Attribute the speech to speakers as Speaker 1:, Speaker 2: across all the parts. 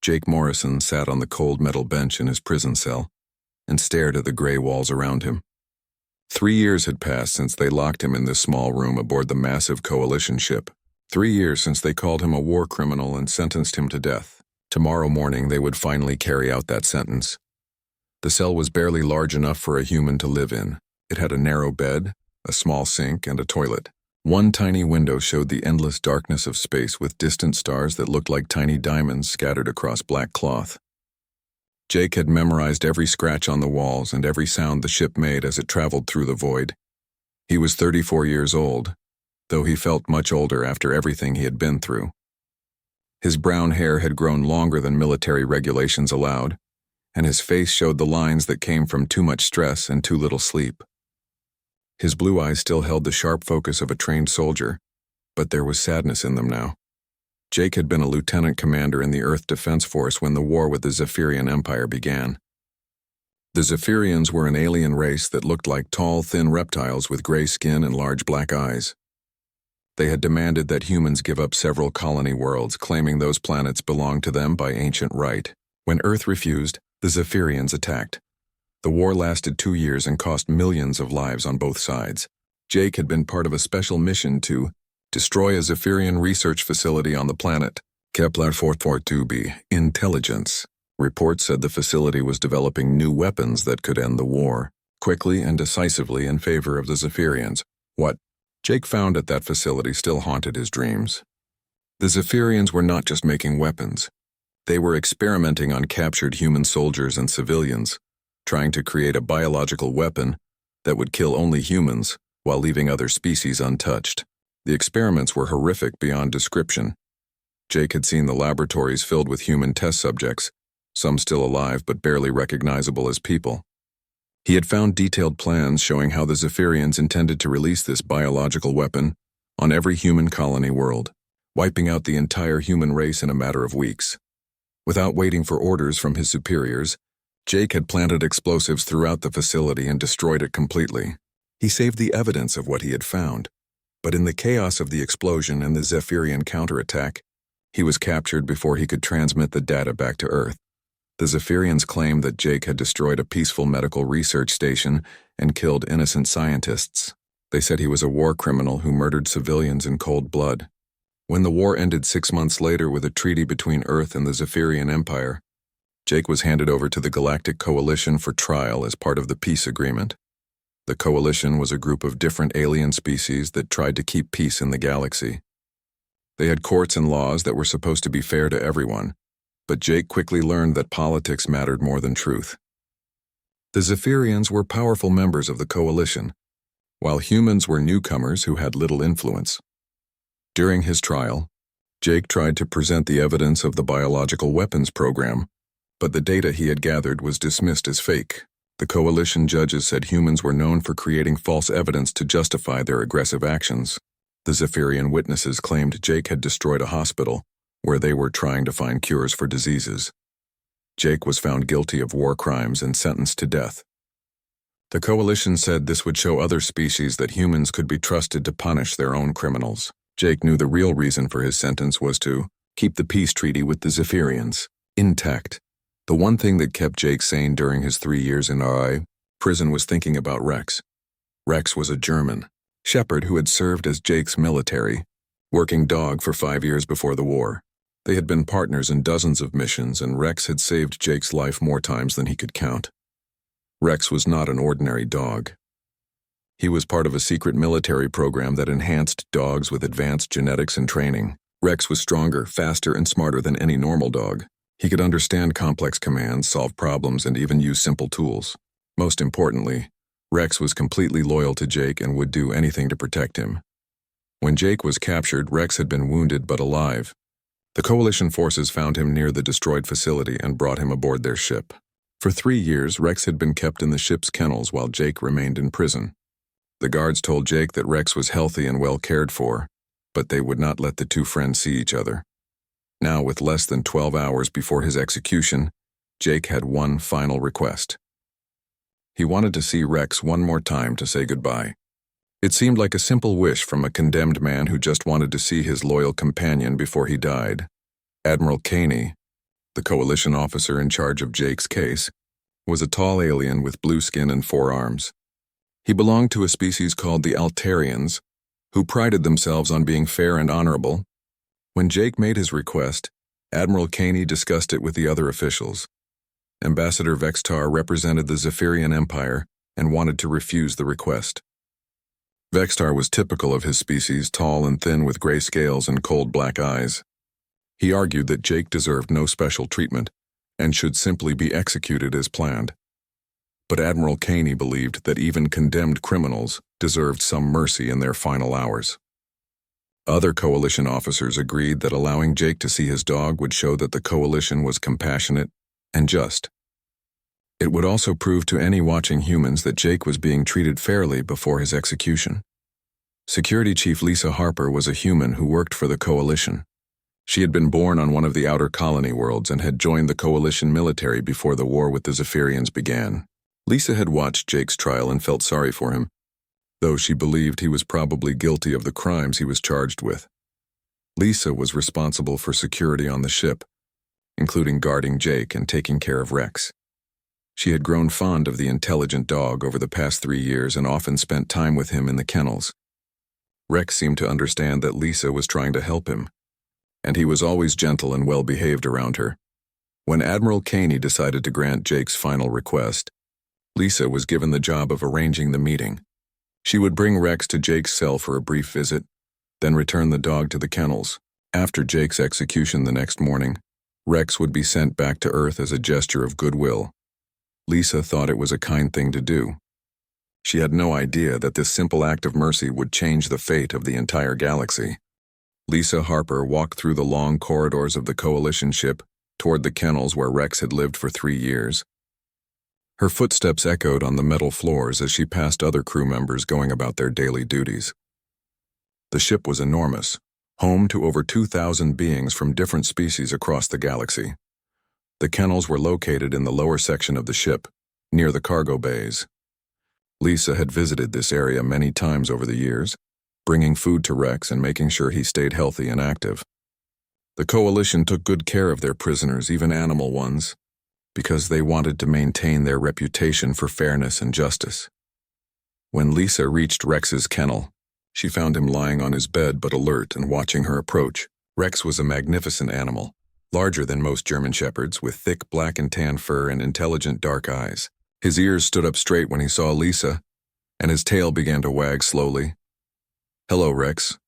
Speaker 1: Jake Morrison sat on the cold metal bench in his prison cell and stared at the gray walls around him. 3 years had passed since they locked him in this small room aboard the massive coalition ship. 3 years since they called him a war criminal and sentenced him to death. Tomorrow morning they would finally carry out that sentence. The cell was barely large enough for a human to live in. It had a narrow bed, a small sink, and a toilet. One tiny window showed the endless darkness of space with distant stars that looked like tiny diamonds scattered across black cloth. Jake had memorized every scratch on the walls and every sound the ship made as it traveled through the void. He was 34 years old, though he felt much older after everything he had been through. His brown hair had grown longer than military regulations allowed, and his face showed the lines that came from too much stress and too little sleep. His blue eyes still held the sharp focus of a trained soldier, but there was sadness in them now. Jake had been a lieutenant commander in the Earth Defense Force when the war with the Zephyrian Empire began. The Zephyrians were an alien race that looked like tall, thin reptiles with gray skin and large black eyes. They had demanded that humans give up several colony worlds, claiming those planets belonged to them by ancient right. When Earth refused, the Zephyrians attacked. The war lasted 2 years and cost millions of lives on both sides. Jake had been part of a special mission to destroy a Zephyrian research facility on the planet, Kepler 442b, Intelligence. Reports said the facility was developing new weapons that could end the war, quickly and decisively in favor of the Zephyrians. What Jake found at that facility still haunted his dreams. The Zephyrians were not just making weapons. They were experimenting on captured human soldiers and civilians, trying to create a biological weapon that would kill only humans while leaving other species untouched. The experiments were horrific beyond description. Jake had seen the laboratories filled with human test subjects, some still alive but barely recognizable as people. He had found detailed plans showing how the Zephyrians intended to release this biological weapon on every human colony world, wiping out the entire human race in a matter of weeks. Without waiting for orders from his superiors, Jake had planted explosives throughout the facility and destroyed it completely. He saved the evidence of what he had found, but in the chaos of the explosion and the Zephyrian counterattack, he was captured before he could transmit the data back to Earth. The Zephyrians claimed that Jake had destroyed a peaceful medical research station and killed innocent scientists. They said he was a war criminal who murdered civilians in cold blood. When the war ended 6 months later with a treaty between Earth and the Zephyrian Empire, Jake was handed over to the Galactic Coalition for trial as part of the peace agreement. The Coalition was a group of different alien species that tried to keep peace in the galaxy. They had courts and laws that were supposed to be fair to everyone, but Jake quickly learned that politics mattered more than truth. The Zephyrians were powerful members of the Coalition, while humans were newcomers who had little influence. During his trial, Jake tried to present the evidence of the biological weapons program, but the data he had gathered was dismissed as fake. The Coalition judges said humans were known for creating false evidence to justify their aggressive actions. The Zephyrian witnesses claimed Jake had destroyed a hospital where they were trying to find cures for diseases. Jake was found guilty of war crimes and sentenced to death. The Coalition said this would show other species that humans could be trusted to punish their own criminals. Jake knew the real reason for his sentence was to keep the peace treaty with the Zephyrians intact. The one thing that kept Jake sane during his 3 years in RI prison was thinking about Rex. Rex was a German shepherd who had served as Jake's military, working dog for 5 years before the war. They had been partners in dozens of missions, and Rex had saved Jake's life more times than he could count. Rex was not an ordinary dog. He was part of a secret military program that enhanced dogs with advanced genetics and training. Rex was stronger, faster, and smarter than any normal dog. He could understand complex commands, solve problems, and even use simple tools. Most importantly, Rex was completely loyal to Jake and would do anything to protect him. When Jake was captured, Rex had been wounded but alive. The Coalition forces found him near the destroyed facility and brought him aboard their ship. For 3 years, Rex had been kept in the ship's kennels while Jake remained in prison. The guards told Jake that Rex was healthy and well cared for, but they would not let the two friends see each other. Now, with less than 12 hours before his execution, Jake had one final request. He wanted to see Rex one more time to say goodbye. It seemed like a simple wish from a condemned man who just wanted to see his loyal companion before he died. Admiral Caney, The coalition officer in charge of Jake's case, was a tall alien with blue skin and 4 arms. He belonged to a species called the Altarians, who prided themselves on being fair and honorable. When Jake made his request, Admiral Caney discussed it with the other officials. Ambassador Vextar represented the Zephyrian Empire and wanted to refuse the request. Vextar was typical of his species, tall and thin with gray scales and cold black eyes. He argued that Jake deserved no special treatment and should simply be executed as planned. But Admiral Caney believed that even condemned criminals deserved some mercy in their final hours. Other coalition officers agreed that allowing Jake to see his dog would show that the coalition was compassionate and just. It would also prove to any watching humans that Jake was being treated fairly before his execution. Security Chief Lisa Harper was a human who worked for the coalition. She had been born on one of the outer colony worlds and had joined the coalition military before the war with the Zephyrians began. Lisa had watched Jake's trial and felt sorry for him, though she believed he was probably guilty of the crimes he was charged with. Lisa was responsible for security on the ship, including guarding Jake and taking care of Rex. She had grown fond of the intelligent dog over the past 3 years and often spent time with him in the kennels. Rex seemed to understand that Lisa was trying to help him, and he was always gentle and well-behaved around her. When Admiral Caney decided to grant Jake's final request, Lisa was given the job of arranging the meeting. She would bring Rex to Jake's cell for a brief visit, then return the dog to the kennels. After Jake's execution the next morning, Rex would be sent back to Earth as a gesture of goodwill. Lisa thought it was a kind thing to do. She had no idea that this simple act of mercy would change the fate of the entire galaxy. Lisa Harper walked through the long corridors of the coalition ship toward the kennels where Rex had lived for 3 years. Her footsteps echoed on the metal floors as she passed other crew members going about their daily duties. The ship was enormous, home to over 2,000 beings from different species across the galaxy. The kennels were located in the lower section of the ship, near the cargo bays. Lisa had visited this area many times over the years, bringing food to Rex and making sure he stayed healthy and active. The coalition took good care of their prisoners, even animal ones, because they wanted to maintain their reputation for fairness and justice. When Lisa reached Rex's kennel, she found him lying on his bed but alert and watching her approach. Rex was a magnificent animal, larger than most German shepherds, with thick black and tan fur and intelligent dark eyes. His ears stood up straight when he saw Lisa, and his tail began to wag slowly. "Hello, Rex,"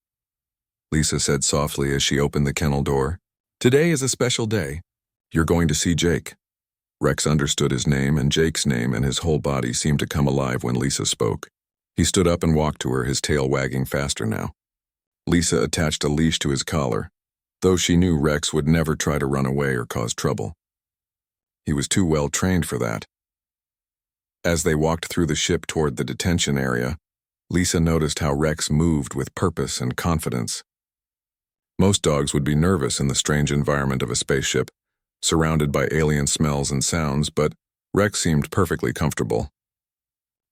Speaker 1: Lisa said softly as she opened the kennel door. "Today is a special day. You're going to see Jake." Rex understood his name and Jake's name, and his whole body seemed to come alive when Lisa spoke. He stood up and walked to her, his tail wagging faster now. Lisa attached a leash to his collar, though she knew Rex would never try to run away or cause trouble. He was too well trained for that. As they walked through the ship toward the detention area, Lisa noticed how Rex moved with purpose and confidence. Most dogs would be nervous in the strange environment of a spaceship, surrounded by alien smells and sounds, but Rex seemed perfectly comfortable.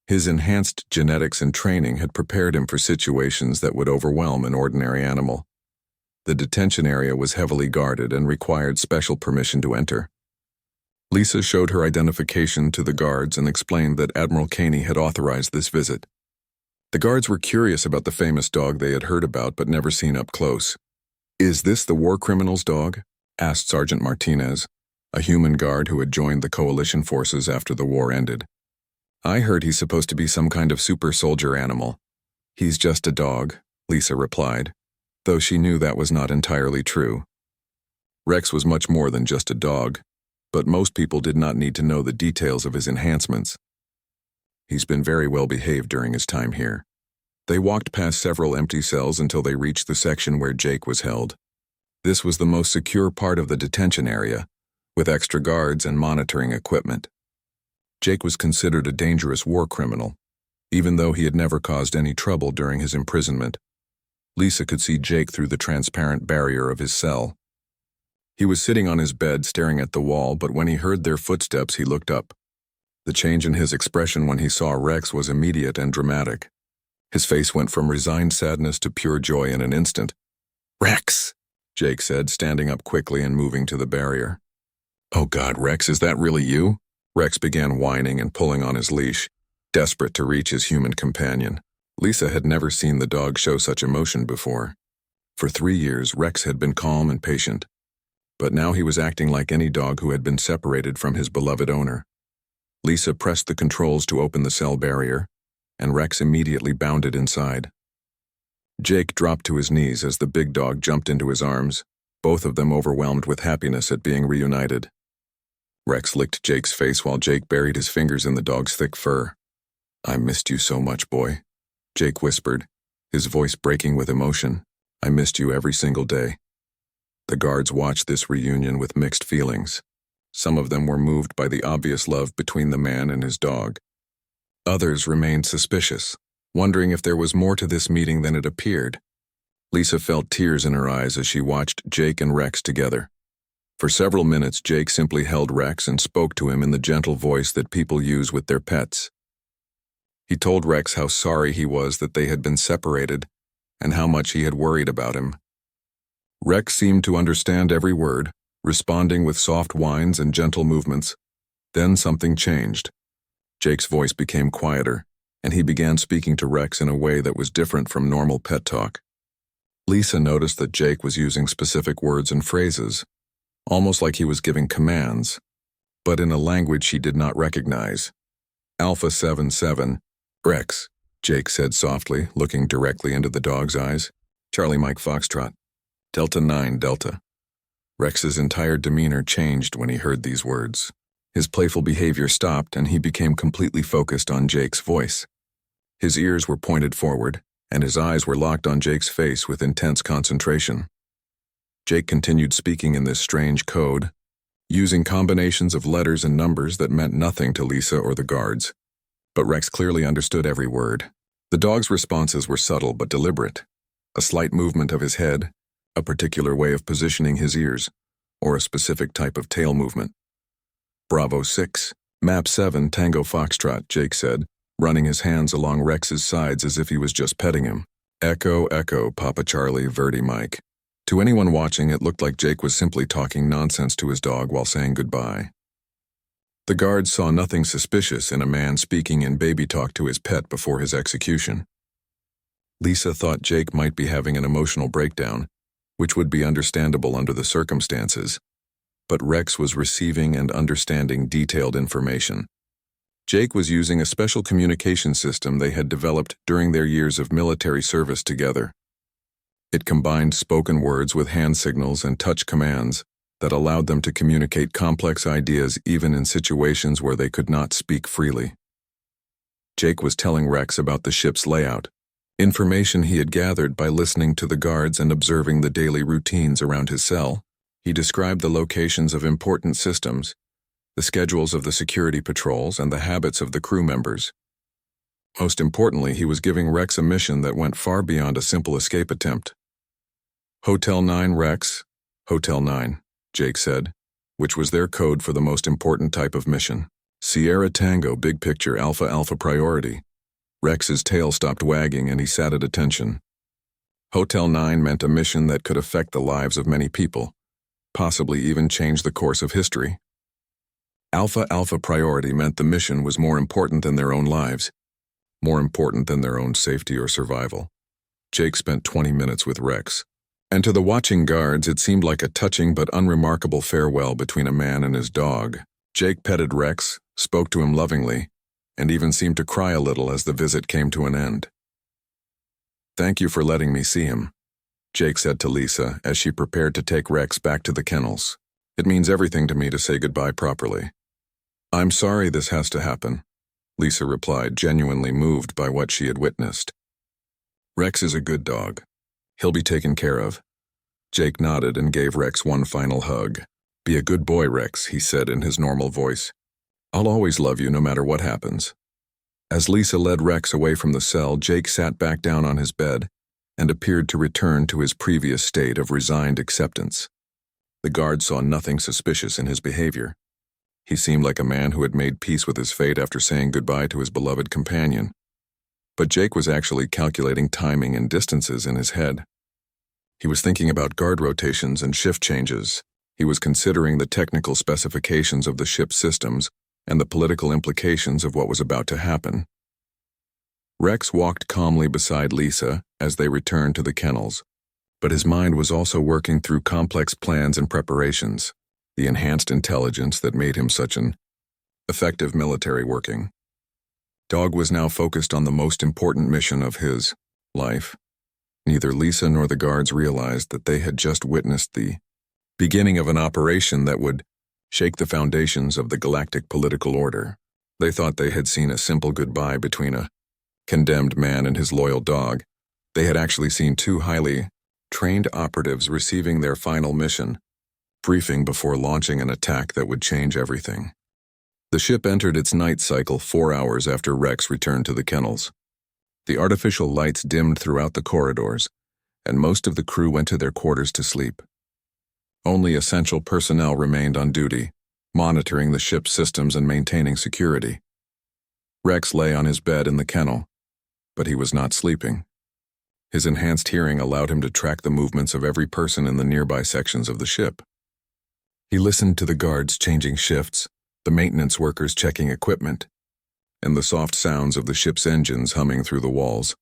Speaker 1: His enhanced genetics and training had prepared him for situations that would overwhelm an ordinary animal. The detention area was heavily guarded and required special permission to enter. Lisa showed her identification to the guards and explained that Admiral Caney had authorized this visit. The guards were curious about the famous dog they had heard about but never seen up close. "Is this the war criminal's dog?" asked Sergeant Martinez, a human guard who had joined the coalition forces after the war ended. "I heard he's supposed to be some kind of super soldier animal." "He's just a dog," Lisa replied, though she knew that was not entirely true. Rex was much more than just a dog, but most people did not need to know the details of his enhancements. He's been very well behaved during his time here. They walked past several empty cells until they reached the section where Jake was held. This was the most secure part of the detention area, with extra guards and monitoring equipment. Jake was considered a dangerous war criminal, even though he had never caused any trouble during his imprisonment. Lisa could see Jake through the transparent barrier of his cell. He was sitting on his bed staring at the wall, but when he heard their footsteps, he looked up. The change in his expression when he saw Rex was immediate and dramatic. His face went from resigned sadness to pure joy in an instant. "Rex!" Jake said, standing up quickly and moving to the barrier. "Oh God, Rex, is that really you?" Rex began whining and pulling on his leash, desperate to reach his human companion. Lisa had never seen the dog show such emotion before. For 3 years, Rex had been calm and patient, but now he was acting like any dog who had been separated from his beloved owner. Lisa pressed the controls to open the cell barrier, and Rex immediately bounded inside. Jake dropped to his knees as the big dog jumped into his arms, both of them overwhelmed with happiness at being reunited. Rex licked Jake's face while Jake buried his fingers in the dog's thick fur. "I missed you so much, boy," Jake whispered, his voice breaking with emotion. "I missed you every single day." The guards watched this reunion with mixed feelings. Some of them were moved by the obvious love between the man and his dog. Others remained suspicious, wondering if there was more to this meeting than it appeared. Lisa felt tears in her eyes as she watched Jake and Rex together. For several minutes, Jake simply held Rex and spoke to him in the gentle voice that people use with their pets. He told Rex how sorry he was that they had been separated and how much he had worried about him. Rex seemed to understand every word, responding with soft whines and gentle movements. Then something changed. Jake's voice became quieter, and he began speaking to Rex in a way that was different from normal pet talk. Lisa noticed that Jake was using specific words and phrases, almost like he was giving commands, but in a language she did not recognize. "Alpha 77, Rex," Jake said softly, looking directly into the dog's eyes. "Charlie Mike Foxtrot, Delta 9 Delta." Rex's entire demeanor changed when he heard these words. His playful behavior stopped and he became completely focused on Jake's voice. His ears were pointed forward, and his eyes were locked on Jake's face with intense concentration. Jake continued speaking in this strange code, using combinations of letters and numbers that meant nothing to Lisa or the guards. But Rex clearly understood every word. The dog's responses were subtle but deliberate. A slight movement of his head, a particular way of positioning his ears, or a specific type of tail movement. "Bravo 6, Map 7, Tango Foxtrot," Jake said, running his hands along Rex's sides as if he was just petting him. "Echo, Echo, Papa Charlie, Verdi Mike." To anyone watching, it looked like Jake was simply talking nonsense to his dog while saying goodbye. The guards saw nothing suspicious in a man speaking in baby talk to his pet before his execution. Lisa thought Jake might be having an emotional breakdown, which would be understandable under the circumstances, but Rex was receiving and understanding detailed information. Jake was using a special communication system they had developed during their years of military service together. It combined spoken words with hand signals and touch commands that allowed them to communicate complex ideas even in situations where they could not speak freely. Jake was telling Rex about the ship's layout, information he had gathered by listening to the guards and observing the daily routines around his cell. He described the locations of important systems, the schedules of the security patrols, and the habits of the crew members. Most importantly, he was giving Rex a mission that went far beyond a simple escape attempt. "Hotel 9 Rex, Hotel 9, Jake said, which was their code for the most important type of mission. "Sierra Tango, Big Picture, Alpha Alpha Priority." Rex's tail stopped wagging and he sat at attention. Hotel 9 meant a mission that could affect the lives of many people, possibly even change the course of history. Alpha Alpha Priority meant the mission was more important than their own lives, more important than their own safety or survival. Jake spent 20 minutes with Rex, and to the watching guards it seemed like a touching but unremarkable farewell between a man and his dog. Jake petted Rex, spoke to him lovingly, and even seemed to cry a little as the visit came to an end. "Thank you for letting me see him," Jake said to Lisa as she prepared to take Rex back to the kennels. "It means everything to me to say goodbye properly." "I'm sorry this has to happen," Lisa replied, genuinely moved by what she had witnessed. "Rex is a good dog. He'll be taken care of." Jake nodded and gave Rex one final hug. "Be a good boy, Rex," he said in his normal voice. "I'll always love you no matter what happens." As Lisa led Rex away from the cell, Jake sat back down on his bed and appeared to return to his previous state of resigned acceptance. The guards saw nothing suspicious in his behavior. He seemed like a man who had made peace with his fate after saying goodbye to his beloved companion. But Jake was actually calculating timing and distances in his head. He was thinking about guard rotations and shift changes, He was considering the technical specifications of the ship's systems and the political implications of what was about to happen. Rex walked calmly beside Lisa as they returned to the kennels, but his mind was also working through complex plans and preparations, the enhanced intelligence that made him such an effective military working. Dog was now focused on the most important mission of his life. Neither Lisa nor the guards realized that they had just witnessed the beginning of an operation that would shake the foundations of the galactic political order. They thought they had seen a simple goodbye between a condemned man and his loyal dog. They had actually seen two highly trained operatives receiving their final mission, briefing before launching an attack that would change everything. The ship entered its night cycle 4 hours after Rex returned to the kennels. The artificial lights dimmed throughout the corridors, and most of the crew went to their quarters to sleep. Only essential personnel remained on duty, monitoring the ship's systems and maintaining security. Rex lay on his bed in the kennel, but he was not sleeping. His enhanced hearing allowed him to track the movements of every person in the nearby sections of the ship. He listened to the guards changing shifts, the maintenance workers checking equipment, and the soft sounds of the ship's engines humming through the walls.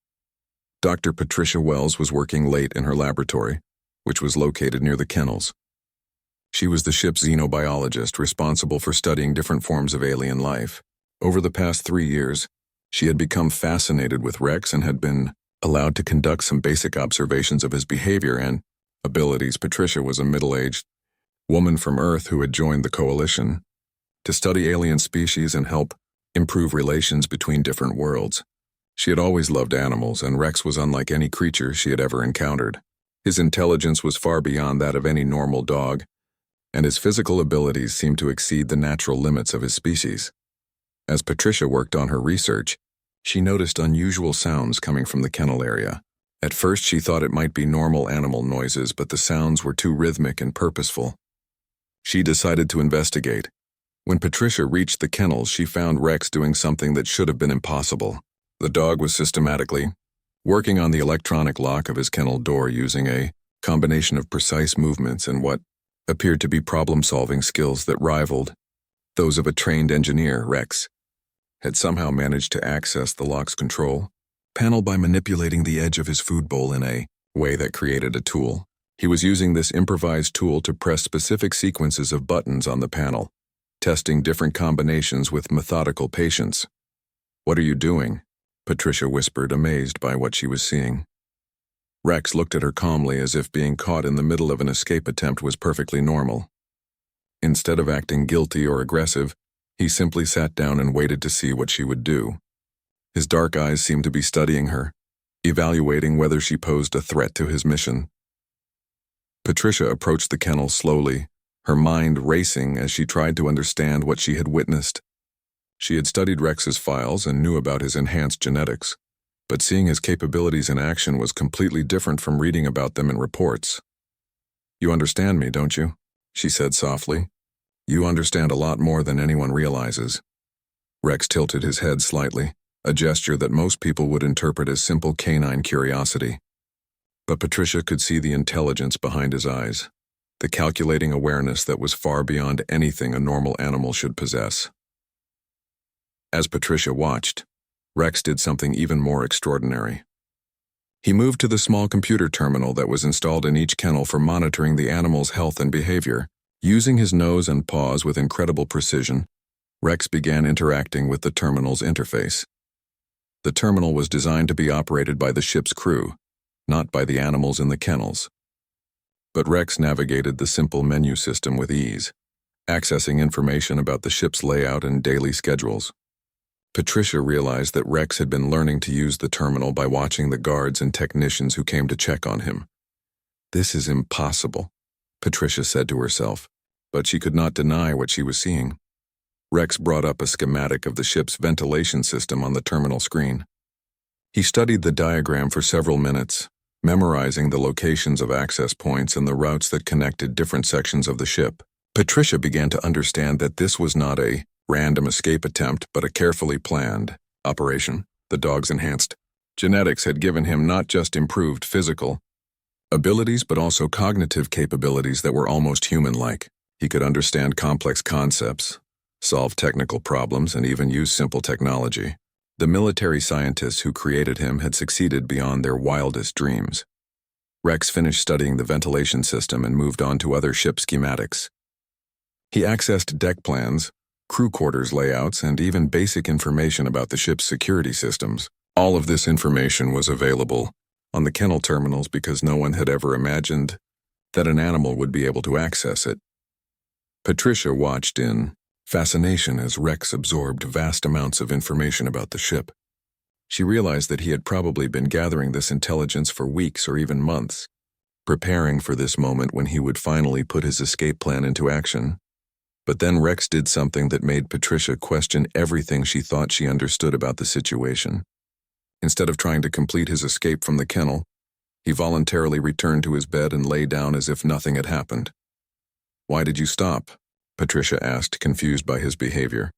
Speaker 1: Dr. Patricia Wells was working late in her laboratory, which was located near the kennels. She was the ship's xenobiologist responsible for studying different forms of alien life. Over the past 3 years, she had become fascinated with Rex and had been allowed to conduct some basic observations of his behavior and abilities. Patricia was a middle-aged woman from Earth who had joined the coalition to study alien species and help improve relations between different worlds. She had always loved animals, and Rex was unlike any creature she had ever encountered. His intelligence was far beyond that of any normal dog, and his physical abilities seemed to exceed the natural limits of his species. As Patricia worked on her research, she noticed unusual sounds coming from the kennel area. At first, she thought it might be normal animal noises, but the sounds were too rhythmic and purposeful. She decided to investigate. When Patricia reached the kennels, she found Rex doing something that should have been impossible. The dog was systematically working on the electronic lock of his kennel door using a combination of precise movements and what appeared to be problem-solving skills that rivaled those of a trained engineer. Rex had somehow managed to access the lock's control panel by manipulating the edge of his food bowl in a way that created a tool. He was using this improvised tool to press specific sequences of buttons on the panel, testing different combinations with methodical patience. "What are you doing?" Patricia whispered, amazed by what she was seeing. Rex looked at her calmly, as if being caught in the middle of an escape attempt was perfectly normal. Instead of acting guilty or aggressive, he simply sat down and waited to see what she would do. His dark eyes seemed to be studying her, evaluating whether she posed a threat to his mission. Patricia approached the kennel slowly, her mind racing as she tried to understand what she had witnessed. She had studied Rex's files and knew about his enhanced genetics, but seeing his capabilities in action was completely different from reading about them in reports. "You understand me, don't you?" she said softly. "You understand a lot more than anyone realizes." Rex tilted his head slightly, a gesture that most people would interpret as simple canine curiosity. But Patricia could see the intelligence behind his eyes, the calculating awareness that was far beyond anything a normal animal should possess. As Patricia watched, Rex did something even more extraordinary. He moved to the small computer terminal that was installed in each kennel for monitoring the animal's health and behavior. Using his nose and paws with incredible precision, Rex began interacting with the terminal's interface. The terminal was designed to be operated by the ship's crew, not by the animals in the kennels. But Rex navigated the simple menu system with ease, accessing information about the ship's layout and daily schedules. Patricia realized that Rex had been learning to use the terminal by watching the guards and technicians who came to check on him. "This is impossible," Patricia said to herself, but she could not deny what she was seeing. Rex brought up a schematic of the ship's ventilation system on the terminal screen. He studied the diagram for several minutes, memorizing the locations of access points and the routes that connected different sections of the ship. Patricia began to understand that this was not a random escape attempt, but a carefully planned operation. The dog's enhanced genetics had given him not just improved physical abilities, but also cognitive capabilities that were almost human-like. He could understand complex concepts, solve technical problems, and even use simple technology. The military scientists who created him had succeeded beyond their wildest dreams. Rex finished studying the ventilation system and moved on to other ship schematics. He accessed deck plans, crew quarters layouts, and even basic information about the ship's security systems. All of this information was available on the kennel terminals because no one had ever imagined that an animal would be able to access it. Patricia watched in fascination as Rex absorbed vast amounts of information about the ship. She realized that he had probably been gathering this intelligence for weeks or even months, preparing for this moment when he would finally put his escape plan into action. But then Rex did something that made Patricia question everything she thought she understood about the situation. Instead of trying to complete his escape from the kennel, he voluntarily returned to his bed and lay down as if nothing had happened. "Why did you stop?" Patricia asked, confused by his behavior.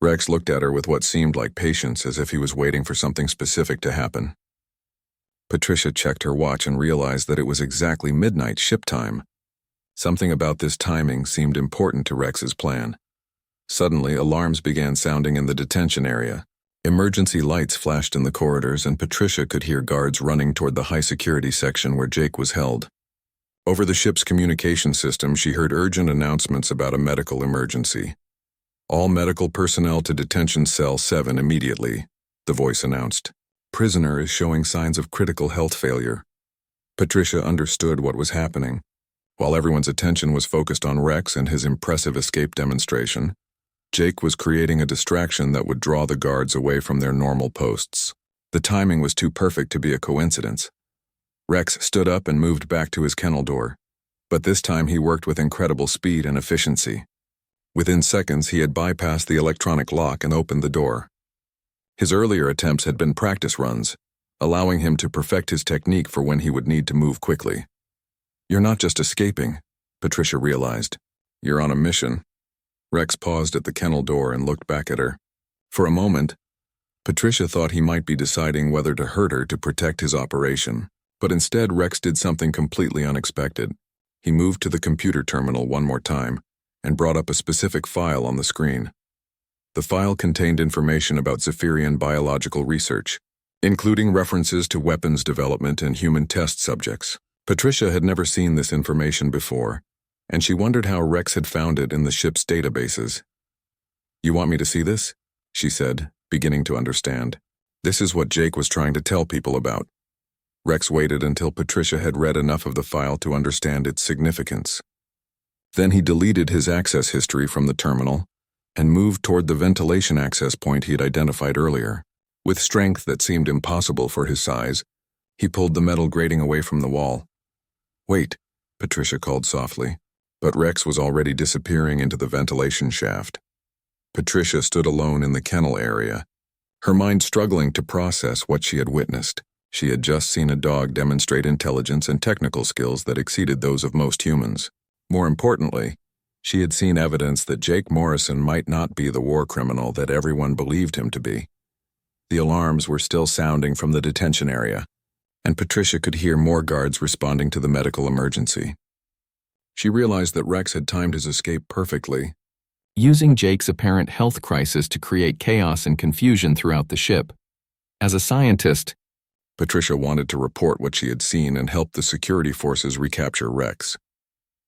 Speaker 1: Rex looked at her with what seemed like patience, as if he was waiting for something specific to happen. Patricia checked her watch and realized that it was exactly midnight ship time. Something about this timing seemed important to Rex's plan. Suddenly, alarms began sounding in the detention area. Emergency lights flashed in the corridors, and Patricia could hear guards running toward the high-security section where Jake was held. Over the ship's communication system, she heard urgent announcements about a medical emergency. "All medical personnel to detention cell 7 immediately," the voice announced. "Prisoner is showing signs of critical health failure." Patricia understood what was happening. While everyone's attention was focused on Rex and his impressive escape demonstration, Jake was creating a distraction that would draw the guards away from their normal posts. The timing was too perfect to be a coincidence. Rex stood up and moved back to his kennel door, but this time he worked with incredible speed and efficiency. Within seconds, he had bypassed the electronic lock and opened the door. His earlier attempts had been practice runs, allowing him to perfect his technique for when he would need to move quickly. "You're not just escaping," Patricia realized. "You're on a mission." Rex paused at the kennel door and looked back at her. For a moment, Patricia thought he might be deciding whether to hurt her to protect his operation. But instead, Rex did something completely unexpected. He moved to the computer terminal one more time and brought up a specific file on the screen. The file contained information about Zephyrian biological research, including references to weapons development and human test subjects. Patricia had never seen this information before, and she wondered how Rex had found it in the ship's databases. "You want me to see this?" she said, beginning to understand. This is what Jake was trying to tell people about. Rex waited until Patricia had read enough of the file to understand its significance. Then he deleted his access history from the terminal and moved toward the ventilation access point he had identified earlier. With strength that seemed impossible for his size, he pulled the metal grating away from the wall. "Wait," Patricia called softly, but Rex was already disappearing into the ventilation shaft. Patricia stood alone in the kennel area, her mind struggling to process what she had witnessed. She had just seen a dog demonstrate intelligence and technical skills that exceeded those of most humans. More importantly, she had seen evidence that Jake Morrison might not be the war criminal that everyone believed him to be. The alarms were still sounding from the detention area, and Patricia could hear more guards responding to the medical emergency. She realized that Rex had timed his escape perfectly, using Jake's apparent health crisis to create chaos and confusion throughout the ship. As a scientist, Patricia wanted to report what she had seen and help the security forces recapture Rex.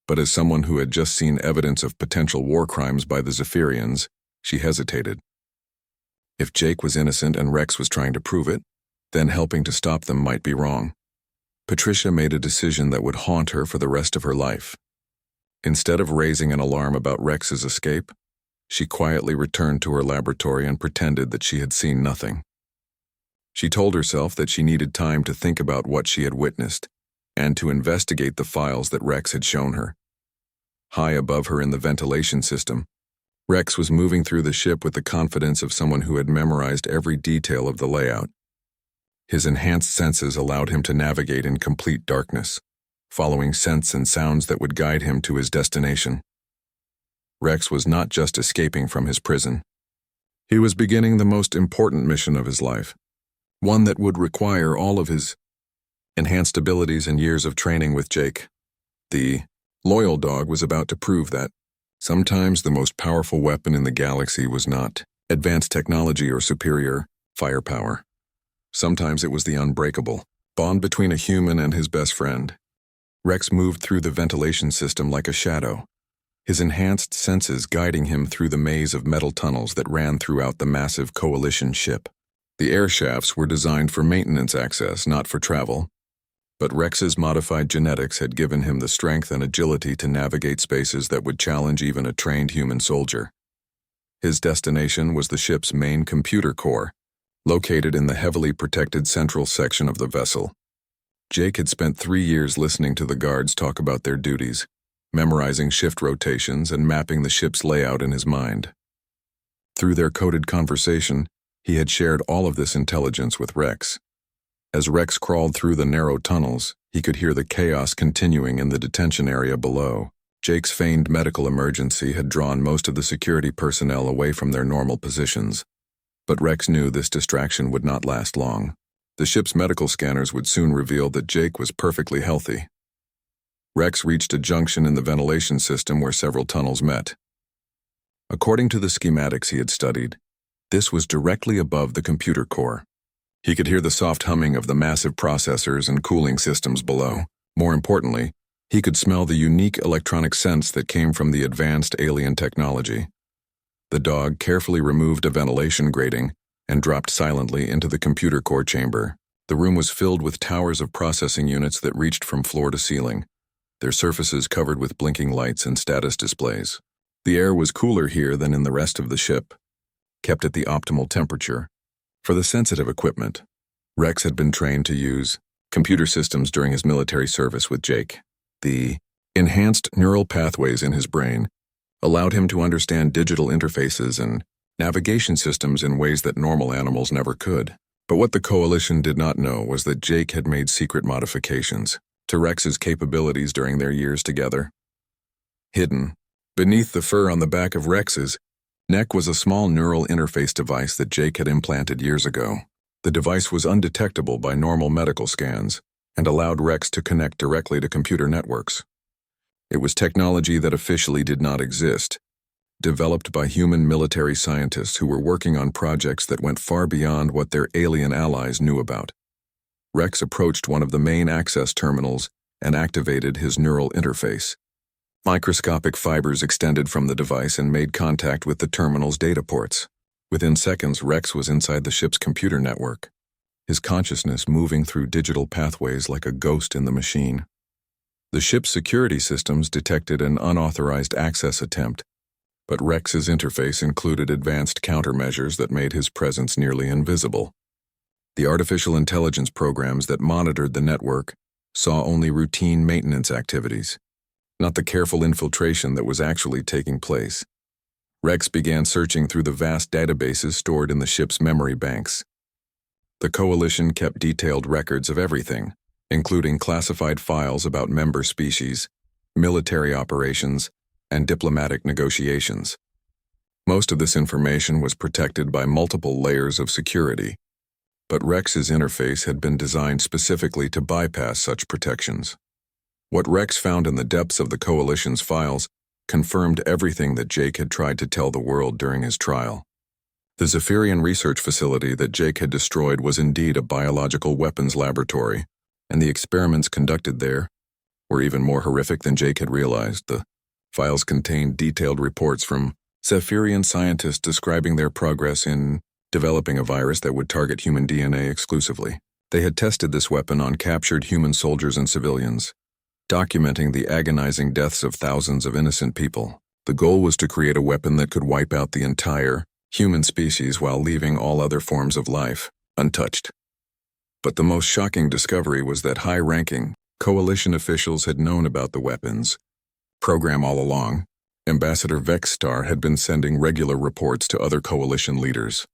Speaker 1: But as someone who had just seen evidence of potential war crimes by the Zephyrians, she hesitated. If Jake was innocent and Rex was trying to prove it, then helping to stop them might be wrong. Patricia made a decision that would haunt her for the rest of her life. Instead of raising an alarm about Rex's escape, she quietly returned to her laboratory and pretended that she had seen nothing. She told herself that she needed time to think about what she had witnessed and to investigate the files that Rex had shown her. High above her in the ventilation system, Rex was moving through the ship with the confidence of someone who had memorized every detail of the layout. His enhanced senses allowed him to navigate in complete darkness, following scents and sounds that would guide him to his destination. Rex was not just escaping from his prison. He was beginning the most important mission of his life, one that would require all of his enhanced abilities and years of training with Jake. The loyal dog was about to prove that Sometimes the most powerful weapon in the galaxy was not advanced technology or superior firepower. Sometimes it was the unbreakable bond between a human and his best friend. Rex moved through the ventilation system like a shadow, his enhanced senses guiding him through the maze of metal tunnels that ran throughout the massive Coalition ship. The air shafts were designed for maintenance access, not for travel, but Rex's modified genetics had given him the strength and agility to navigate spaces that would challenge even a trained human soldier. His destination was the ship's main computer core, located in the heavily protected central section of the vessel. Jake had spent 3 years listening to the guards talk about their duties, memorizing shift rotations and mapping the ship's layout in his mind. Through their coded conversation, he had shared all of this intelligence with Rex. As Rex crawled through the narrow tunnels, he could hear the chaos continuing in the detention area below. Jake's feigned medical emergency had drawn most of the security personnel away from their normal positions, but Rex knew this distraction would not last long. The ship's medical scanners would soon reveal that Jake was perfectly healthy. Rex reached a junction in the ventilation system where several tunnels met. According to the schematics he had studied, this was directly above the computer core. He could hear the soft humming of the massive processors and cooling systems below. More importantly, he could smell the unique electronic scents that came from the advanced alien technology. The dog carefully removed a ventilation grating and dropped silently into the computer core chamber. The room was filled with towers of processing units that reached from floor to ceiling, their surfaces covered with blinking lights and status displays. The air was cooler here than in the rest of the ship, kept at the optimal temperature. For the sensitive equipment, Rex had been trained to use computer systems during his military service with Jake. The enhanced neural pathways in his brain allowed him to understand digital interfaces and navigation systems in ways that normal animals never could. But what the Coalition did not know was that Jake had made secret modifications to Rex's capabilities during their years together. Hidden beneath the fur on the back of Rex's neck was a small neural interface device that Jake had implanted years ago. The device was undetectable by normal medical scans and allowed Rex to connect directly to computer networks. It was technology that officially did not exist, developed by human military scientists who were working on projects that went far beyond what their alien allies knew about. Rex approached one of the main access terminals and activated his neural interface. Microscopic fibers extended from the device and made contact with the terminal's data ports. Within seconds, Rex was inside the ship's computer network, his consciousness moving through digital pathways like a ghost in the machine. The ship's security systems detected an unauthorized access attempt, but Rex's interface included advanced countermeasures that made his presence nearly invisible. The artificial intelligence programs that monitored the network saw only routine maintenance activities, not the careful infiltration that was actually taking place. Rex began searching through the vast databases stored in the ship's memory banks. The Coalition kept detailed records of everything, including classified files about member species, military operations, and diplomatic negotiations. Most of this information was protected by multiple layers of security, but Rex's interface had been designed specifically to bypass such protections. What Rex found in the depths of the Coalition's files confirmed everything that Jake had tried to tell the world during his trial. The Zephyrian research facility that Jake had destroyed was indeed a biological weapons laboratory, and the experiments conducted there were even more horrific than Jake had realized. The files contained detailed reports from Zephyrian scientists describing their progress in developing a virus that would target human DNA exclusively. They had tested this weapon on captured human soldiers and civilians, documenting the agonizing deaths of thousands of innocent people. The goal was to create a weapon that could wipe out the entire human species while leaving all other forms of life untouched. But the most shocking discovery was that high-ranking Coalition officials had known about the weapons program all along. Ambassador Vexstar had been sending regular reports to other Coalition leaders,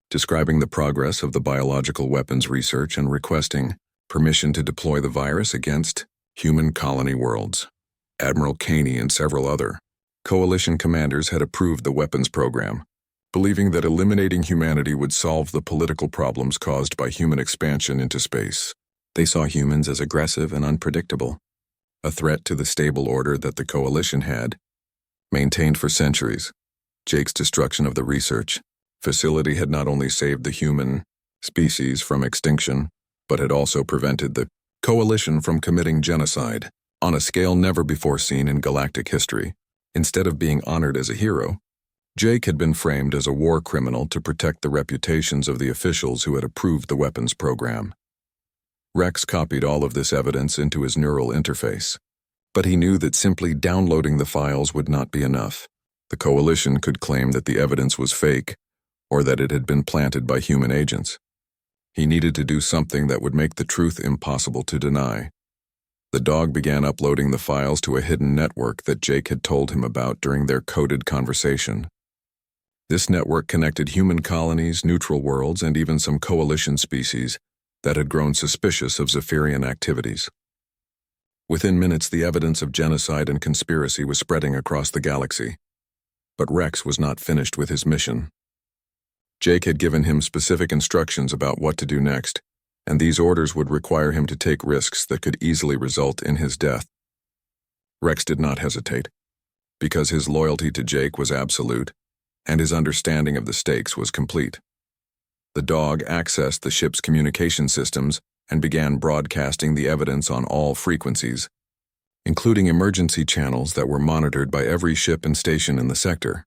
Speaker 1: describing the progress of the biological weapons research and requesting permission to deploy the virus against human colony worlds. Admiral Caney and several other Coalition commanders had approved the weapons program, believing that eliminating humanity would solve the political problems caused by human expansion into space. They saw humans as aggressive and unpredictable, a threat to the stable order that the Coalition had maintained for centuries. Jake's destruction of the research facility had not only saved the human species from extinction, but had also prevented the coalition from committing genocide on a scale never before seen in galactic history. Instead of being honored as a hero, Jake had been framed as a war criminal to protect the reputations of the officials who had approved the weapons program. Rex copied all of this evidence into his neural interface, but he knew that simply downloading the files would not be enough. The coalition could claim that the evidence was fake or that it had been planted by human agents. He needed to do something that would make the truth impossible to deny. The dog began uploading the files to a hidden network that Jake had told him about during their coded conversation. This network connected human colonies, neutral worlds, and even some coalition species that had grown suspicious of Zephyrian activities. Within minutes, the evidence of genocide and conspiracy was spreading across the galaxy. But Rex was not finished with his mission. Jake had given him specific instructions about what to do next, and these orders would require him to take risks that could easily result in his death. Rex did not hesitate, because his loyalty to Jake was absolute, and his understanding of the stakes was complete. The dog accessed the ship's communication systems and began broadcasting the evidence on all frequencies, including emergency channels that were monitored by every ship and station in the sector.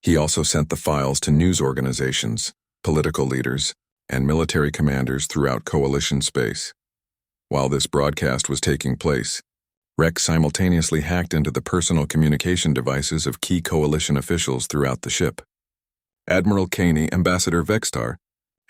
Speaker 1: He also sent the files to news organizations, political leaders, and military commanders throughout coalition space. While this broadcast was taking place, Rex simultaneously hacked into the personal communication devices of key coalition officials throughout the ship. Admiral Caney, Ambassador Vextar,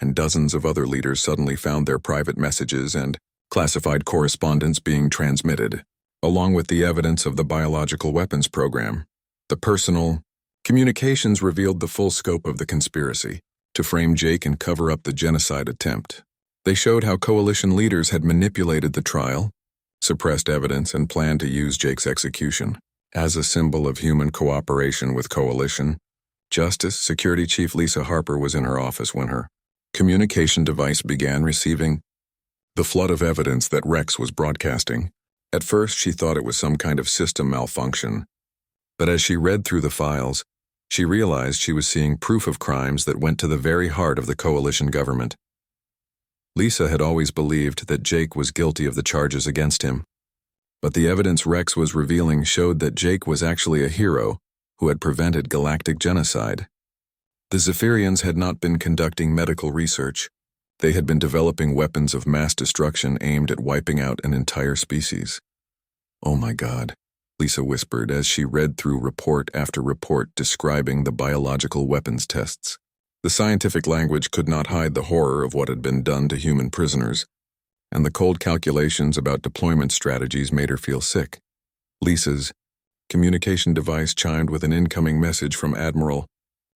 Speaker 1: and dozens of other leaders suddenly found their private messages and classified correspondence being transmitted, along with the evidence of the biological weapons program. The personal communications revealed the full scope of the conspiracy to frame Jake and cover up the genocide attempt. They showed how coalition leaders had manipulated the trial, suppressed evidence, and planned to use Jake's execution as a symbol of human cooperation with coalition. Justice Security Chief Lisa Harper was in her office when her communication device began receiving the flood of evidence that Rex was broadcasting. At first, she thought it was some kind of system malfunction, but as she read through the files, she realized she was seeing proof of crimes that went to the very heart of the coalition government. Lisa had always believed that Jake was guilty of the charges against him, but the evidence Rex was revealing showed that Jake was actually a hero who had prevented galactic genocide. The Zephyrians had not been conducting medical research. They had been developing weapons of mass destruction aimed at wiping out an entire species. "Oh my God," Lisa whispered as she read through report after report describing the biological weapons tests. The scientific language could not hide the horror of what had been done to human prisoners, and the cold calculations about deployment strategies made her feel sick. Lisa's communication device chimed with an incoming message from Admiral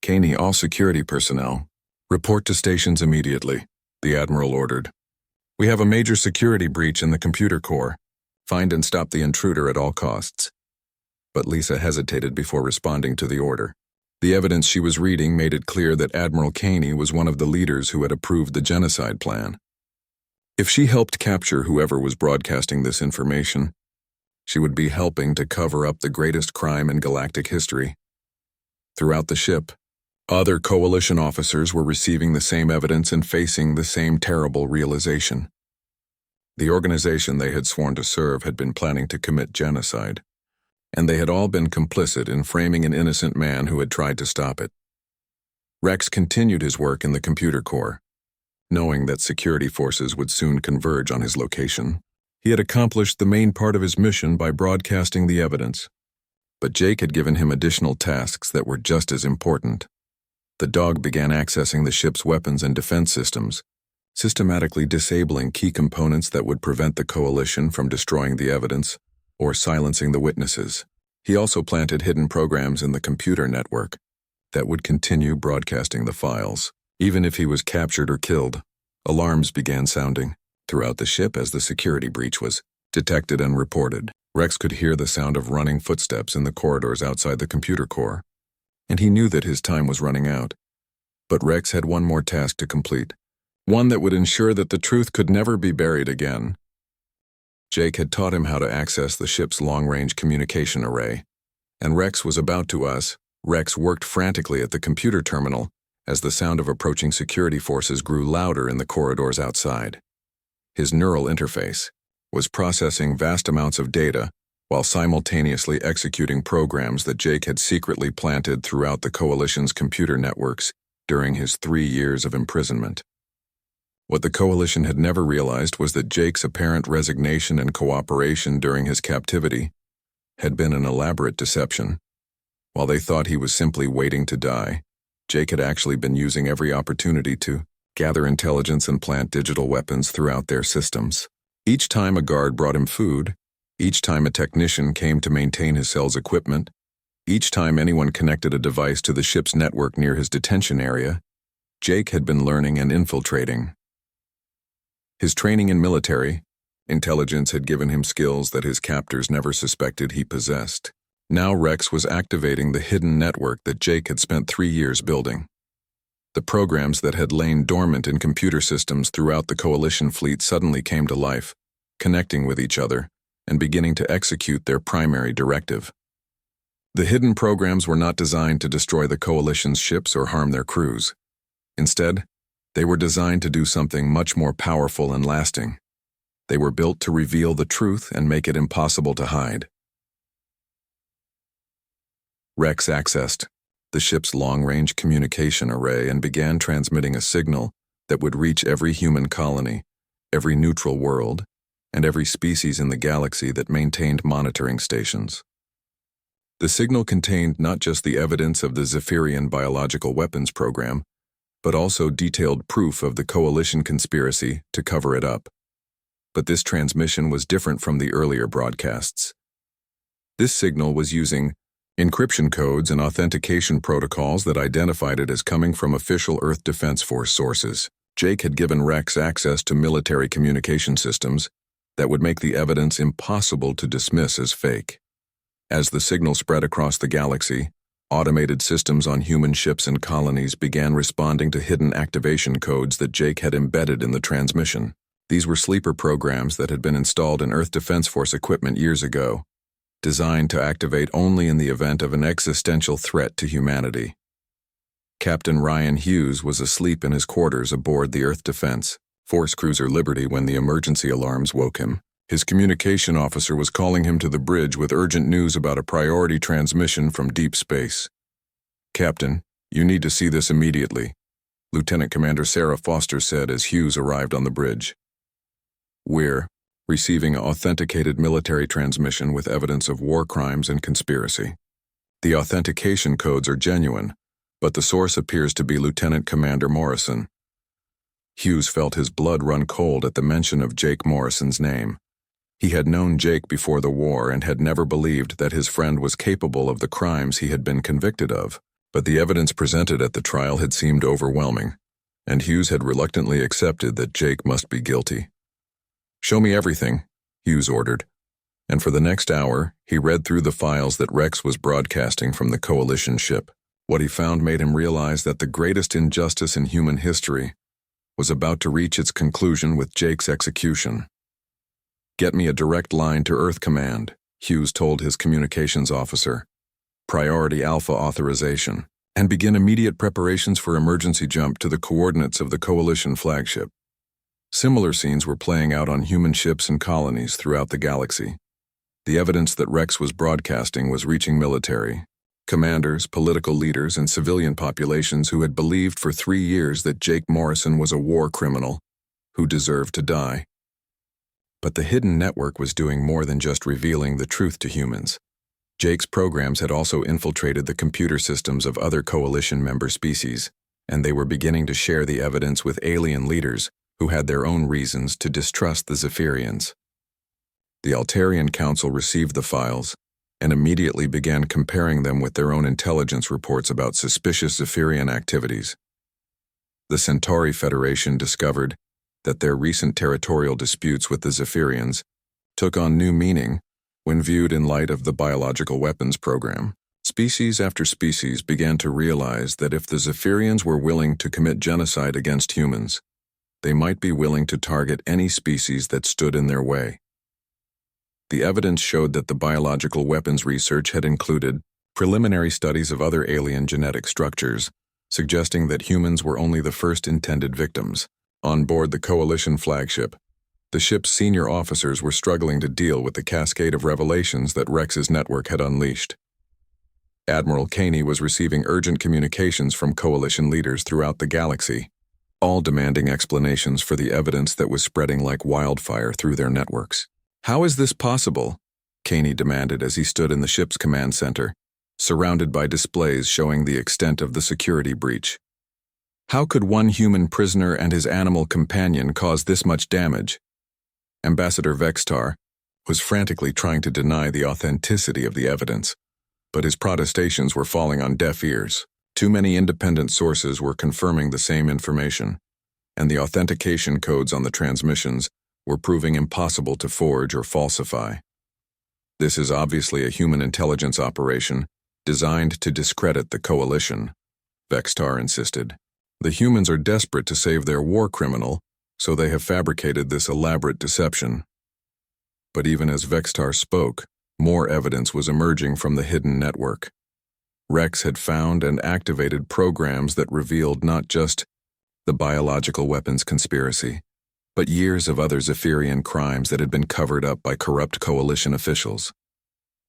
Speaker 1: Caney. "All security personnel, report to stations immediately," the Admiral ordered. "We have a major security breach in the computer core. Find and stop the intruder at all costs." But Lisa hesitated before responding to the order. The evidence she was reading made it clear that Admiral Caney was one of the leaders who had approved the genocide plan. If she helped capture whoever was broadcasting this information, she would be helping to cover up the greatest crime in galactic history. Throughout the ship, other coalition officers were receiving the same evidence and facing the same terrible realization. The organization they had sworn to serve had been planning to commit genocide, and they had all been complicit in framing an innocent man who had tried to stop it. Rex continued his work in the computer core, knowing that security forces would soon converge on his location. He had accomplished the main part of his mission by broadcasting the evidence, but Jake had given him additional tasks that were just as important. The dog began accessing the ship's weapons and defense systems, systematically disabling key components that would prevent the coalition from destroying the evidence or silencing the witnesses. He also planted hidden programs in the computer network that would continue broadcasting the files. Even if he was captured or killed, alarms began sounding throughout the ship as the security breach was detected and reported. Rex could hear the sound of running footsteps in the corridors outside the computer core, and he knew that his time was running out. But Rex had one more task to complete, one that would ensure that the truth could never be buried again. Jake had taught him how to access the ship's long-range communication array, and Rex was about to us. Rex worked frantically at the computer terminal as the sound of approaching security forces grew louder in the corridors outside. His neural interface was processing vast amounts of data while simultaneously executing programs that Jake had secretly planted throughout the Coalition's computer networks during his 3 years of imprisonment. What the Coalition had never realized was that Jake's apparent resignation and cooperation during his captivity had been an elaborate deception. While they thought he was simply waiting to die, Jake had actually been using every opportunity to gather intelligence and plant digital weapons throughout their systems. Each time a guard brought him food, each time a technician came to maintain his cell's equipment, each time anyone connected a device to the ship's network near his detention area, Jake had been learning and infiltrating. His training in military intelligence had given him skills that his captors never suspected he possessed. Now Rex was activating the hidden network that Jake had spent 3 years building. The programs that had lain dormant in computer systems throughout the Coalition fleet suddenly came to life, connecting with each other and beginning to execute their primary directive. The hidden programs were not designed to destroy the Coalition's ships or harm their crews. Instead, they were designed to do something much more powerful and lasting. They were built to reveal the truth and make it impossible to hide. Rex accessed the ship's long-range communication array and began transmitting a signal that would reach every human colony, every neutral world, and every species in the galaxy that maintained monitoring stations. The signal contained not just the evidence of the Zephyrian biological weapons program, but also detailed proof of the Coalition conspiracy to cover it up. But this transmission was different from the earlier broadcasts. This signal was using encryption codes and authentication protocols that identified it as coming from official Earth Defense Force sources. Jake had given Rex access to military communication systems that would make the evidence impossible to dismiss as fake. As the signal spread across the galaxy, automated systems on human ships and colonies began responding to hidden activation codes that Jake had embedded in the transmission. These were sleeper programs that had been installed in Earth Defense Force equipment years ago, designed to activate only in the event of an existential threat to humanity. Captain Ryan Hughes was asleep in his quarters aboard the Earth Defense Force cruiser Liberty when the emergency alarms woke him. His communication officer was calling him to the bridge with urgent news about a priority transmission from deep space. "Captain, you need to see this immediately," Lieutenant Commander Sarah Foster said as Hughes arrived on the bridge. "We're receiving an authenticated military transmission with evidence of war crimes and conspiracy. The authentication codes are genuine, but the source appears to be Lieutenant Commander Morrison." Hughes felt his blood run cold at the mention of Jake Morrison's name. He had known Jake before the war and had never believed that his friend was capable of the crimes he had been convicted of, but the evidence presented at the trial had seemed overwhelming, and Hughes had reluctantly accepted that Jake must be guilty. "Show me everything," Hughes ordered, and for the next hour, he read through the files that Rex was broadcasting from the Coalition ship. What he found made him realize that the greatest injustice in human history was about to reach its conclusion with Jake's execution. "Get me a direct line to Earth Command," Hughes told his communications officer. "Priority Alpha authorization, and begin immediate preparations for emergency jump to the coordinates of the Coalition flagship." Similar scenes were playing out on human ships and colonies throughout the galaxy. The evidence that Rex was broadcasting was reaching military, commanders, political leaders, and civilian populations who had believed for 3 years that Jake Morrison was a war criminal who deserved to die. But the hidden network was doing more than just revealing the truth to humans. Jake's programs had also infiltrated the computer systems of other Coalition member species, and they were beginning to share the evidence with alien leaders who had their own reasons to distrust the Zephyrians. The Altarian Council received the files and immediately began comparing them with their own intelligence reports about suspicious Zephyrian activities. The Centauri Federation discovered that their recent territorial disputes with the Zephyrians took on new meaning when viewed in light of the biological weapons program. Species after species began to realize that if the Zephyrians were willing to commit genocide against humans, they might be willing to target any species that stood in their way. The evidence showed that the biological weapons research had included Preliminary studies of other alien genetic structures, suggesting that humans were only the first intended victims. On board the Coalition flagship, the ship's senior officers were struggling to deal with the cascade of revelations that Rex's network had unleashed. Admiral Caney was receiving urgent communications from Coalition leaders throughout the galaxy, all demanding explanations for the evidence that was spreading like wildfire through their networks. "How is this possible?" Caney demanded as he stood in the ship's command center, surrounded by displays showing the extent of the security breach. How could one human prisoner and his animal companion cause this much damage? Ambassador Vextar was frantically trying to deny the authenticity of the evidence, but his protestations were falling on deaf ears. Too many independent sources were confirming the same information, and the authentication codes on the transmissions were proving impossible to forge or falsify. "This is obviously a human intelligence operation designed to discredit the Coalition," Vextar insisted. "The humans are desperate to save their war criminal, so they have fabricated this elaborate deception." But even as Vextar spoke, more evidence was emerging from the hidden network. Rex had found and activated programs that revealed not just the biological weapons conspiracy, but years of other Zephyrian crimes that had been covered up by corrupt Coalition officials.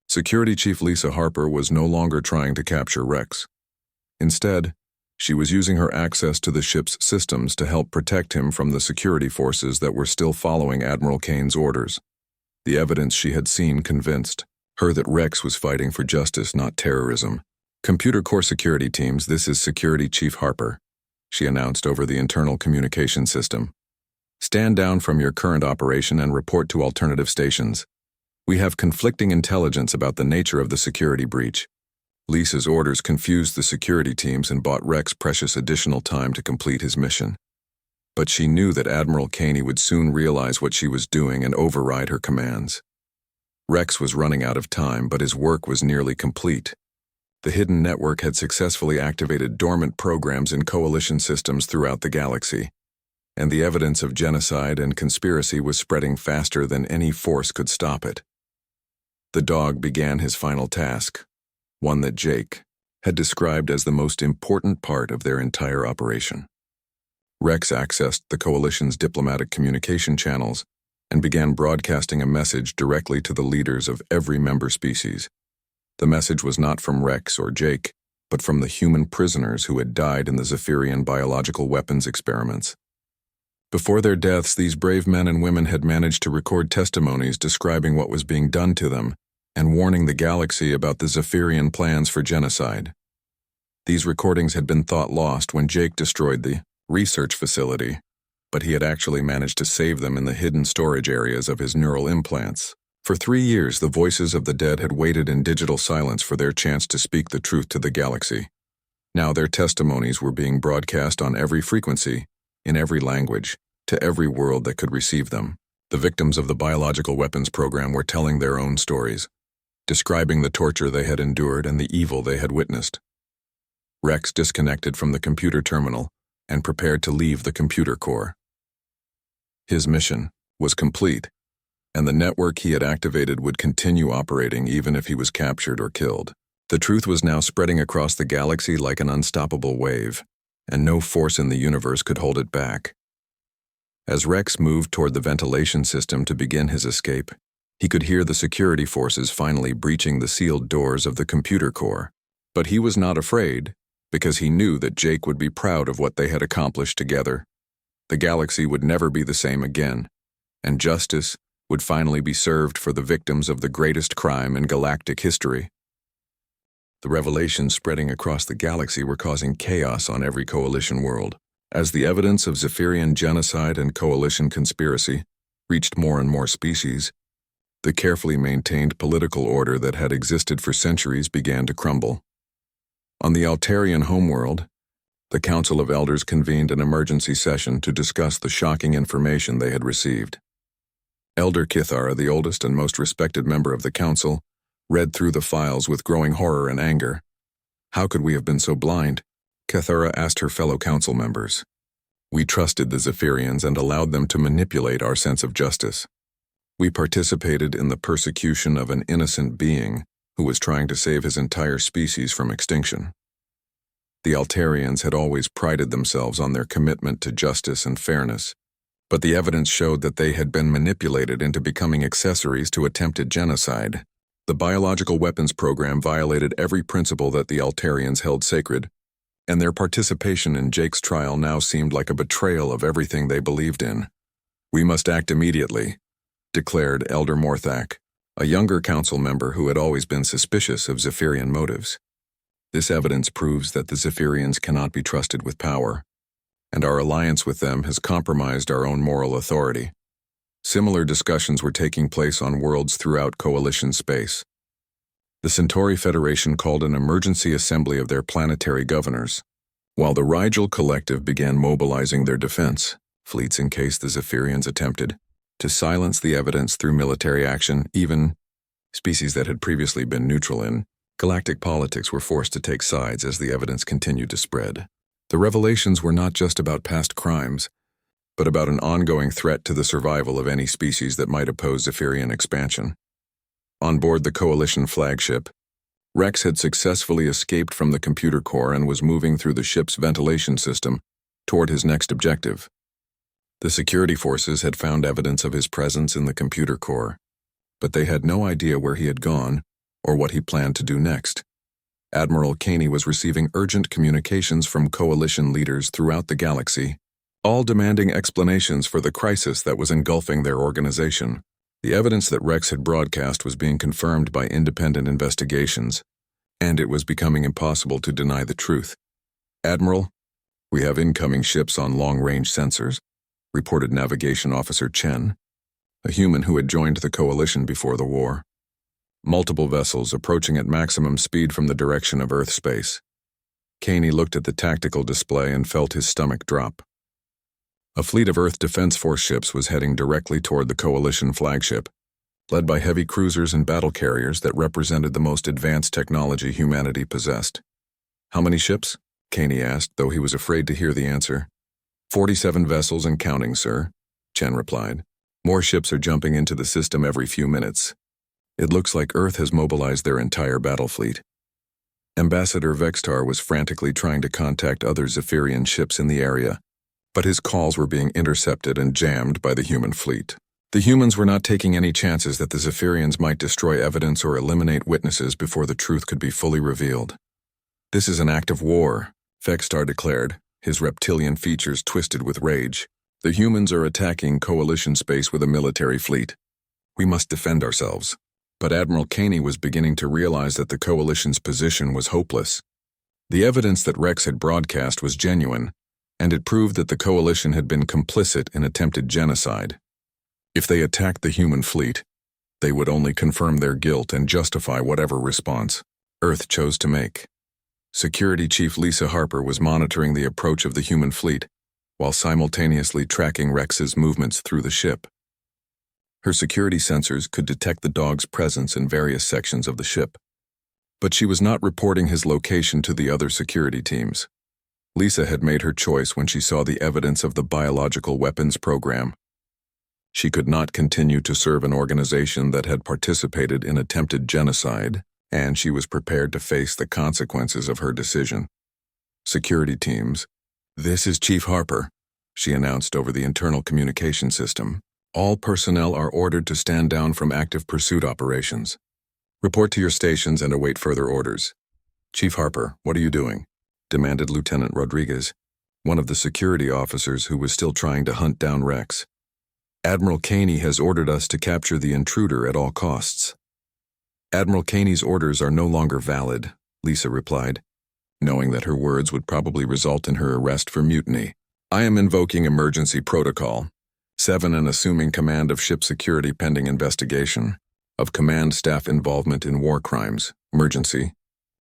Speaker 1: Security Chief Lisa Harper was no longer trying to capture Rex. Instead, she was using her access to the ship's systems to help protect him from the security forces that were still following Admiral Kane's orders. The evidence she had seen convinced her that Rex was fighting for justice, not terrorism. "Computer core security teams, this is Security Chief Harper," she announced over the internal communication system. "Stand down from your current operation and report to alternative stations. We have conflicting intelligence about the nature of the security breach." Lisa's orders confused the security teams and bought Rex precious additional time to complete his mission. But she knew that Admiral Caney would soon realize what she was doing and override her commands. Rex was running out of time, but his work was nearly complete. The hidden network had successfully activated dormant programs in Coalition systems throughout the galaxy, and the evidence of genocide and conspiracy was spreading faster than any force could stop it. The dog began his final task, one that Jake had described as the most important part of their entire operation. Rex accessed the Coalition's diplomatic communication channels and began broadcasting a message directly to the leaders of every member species. The message was not from Rex or Jake, but from the human prisoners who had died in the Zephyrian biological weapons experiments. Before their deaths, these brave men and women had managed to record testimonies describing what was being done to them and warning the galaxy about the Zephyrian plans for genocide. These recordings had been thought lost when Jake destroyed the research facility, but he had actually managed to save them in the hidden storage areas of his neural implants. For 3 years, the voices of the dead had waited in digital silence for their chance to speak the truth to the galaxy. Now their testimonies were being broadcast on every frequency, in every language, to every world that could receive them. The victims of the biological weapons program were telling their own stories, describing the torture they had endured and the evil they had witnessed. Rex disconnected from the computer terminal and prepared to leave the computer core. His mission was complete, and the network he had activated would continue operating even if he was captured or killed. The truth was now spreading across the galaxy like an unstoppable wave, and no force in the universe could hold it back. As Rex moved toward the ventilation system to begin his escape, he could hear the security forces finally breaching the sealed doors of the computer core. But he was not afraid, because he knew that Jake would be proud of what they had accomplished together. The galaxy would never be the same again, and justice would finally be served for the victims of the greatest crime in galactic history. The revelations spreading across the galaxy were causing chaos on every Coalition world. As the evidence of Zephyrian genocide and Coalition conspiracy reached more and more species, the carefully maintained political order that had existed for centuries began to crumble. On the Altarian homeworld, the Council of Elders convened an emergency session to discuss the shocking information they had received. Elder Kithara, the oldest and most respected member of the council, read through the files with growing horror and anger. "How could we have been so blind?" Kithara asked her fellow council members. "We trusted the Zephyrians and allowed them to manipulate our sense of justice. We participated in the persecution of an innocent being who was trying to save his entire species from extinction. The Altarians had always prided themselves on their commitment to justice and fairness, but the evidence showed that they had been manipulated into becoming accessories to attempted genocide. The biological weapons program violated every principle that the Altarians held sacred, and their participation in Jake's trial now seemed like a betrayal of everything they believed in. "We must act immediately," declared Elder Morthak, a younger council member who had always been suspicious of Zephyrian motives. "This evidence proves that the Zephyrians cannot be trusted with power, and our alliance with them has compromised our own moral authority." Similar discussions were taking place on worlds throughout Coalition space. The Centauri Federation called an emergency assembly of their planetary governors, while the Rigel Collective began mobilizing their defense fleets in case the Zephyrians attempted to silence the evidence through military action. Even species that had previously been neutral in galactic politics were forced to take sides as the evidence continued to spread. The revelations were not just about past crimes, but about an ongoing threat to the survival of any species that might oppose Zephyrian expansion. On board the Coalition flagship, Rex had successfully escaped from the computer core and was moving through the ship's ventilation system toward his next objective. The security forces had found evidence of his presence in the computer core, but they had no idea where he had gone or what he planned to do next. Admiral Caney was receiving urgent communications from Coalition leaders throughout the galaxy, all demanding explanations for the crisis that was engulfing their organization. The evidence that Rex had broadcast was being confirmed by independent investigations, and it was becoming impossible to deny the truth. "Admiral, we have incoming ships on long-range sensors," reported Navigation Officer Chen, a human who had joined the Coalition before the war. "Multiple vessels approaching at maximum speed from the direction of Earth space." Caney looked at the tactical display and felt his stomach drop. A fleet of Earth Defense Force ships was heading directly toward the Coalition flagship, led by heavy cruisers and battle carriers that represented the most advanced technology humanity possessed. "How many ships?" Caney asked, though he was afraid to hear the answer. 47 vessels and counting, sir," Chen replied. "More ships are jumping into the system every few minutes. It looks like Earth has mobilized their entire battle fleet." Ambassador Vextar was frantically trying to contact other Zephyrian ships in the area, but his calls were being intercepted and jammed by the human fleet. The humans were not taking any chances that the Zephyrians might destroy evidence or eliminate witnesses before the truth could be fully revealed. "This is an act of war," Vextar declared, his reptilian features twisted with rage. "The humans are attacking Coalition space with a military fleet. We must defend ourselves." But Admiral Caney was beginning to realize that the Coalition's position was hopeless. The evidence that Rex had broadcast was genuine, and it proved that the Coalition had been complicit in attempted genocide. If they attacked the human fleet, they would only confirm their guilt and justify whatever response Earth chose to make. Security Chief Lisa Harper was monitoring the approach of the human fleet, while simultaneously tracking Rex's movements through the ship. Her security sensors could detect the dog's presence in various sections of the ship, but she was not reporting his location to the other security teams. Lisa had made her choice when she saw the evidence of the biological weapons program. She could not continue to serve an organization that had participated in attempted genocide, and she was prepared to face the consequences of her decision. "Security teams, this is Chief Harper," she announced over the internal communication system. "All personnel are ordered to stand down from active pursuit operations. Report to your stations and await further orders." "Chief Harper, what are you doing?" demanded Lieutenant Rodriguez, one of the security officers who was still trying to hunt down Rex. "Admiral Caney has ordered us to capture the intruder at all costs." "Admiral Caney's orders are no longer valid," Lisa replied, knowing that her words would probably result in her arrest for mutiny. "I am invoking emergency protocol 7 and assuming command of ship security pending investigation of command staff involvement in war crimes. Emergency.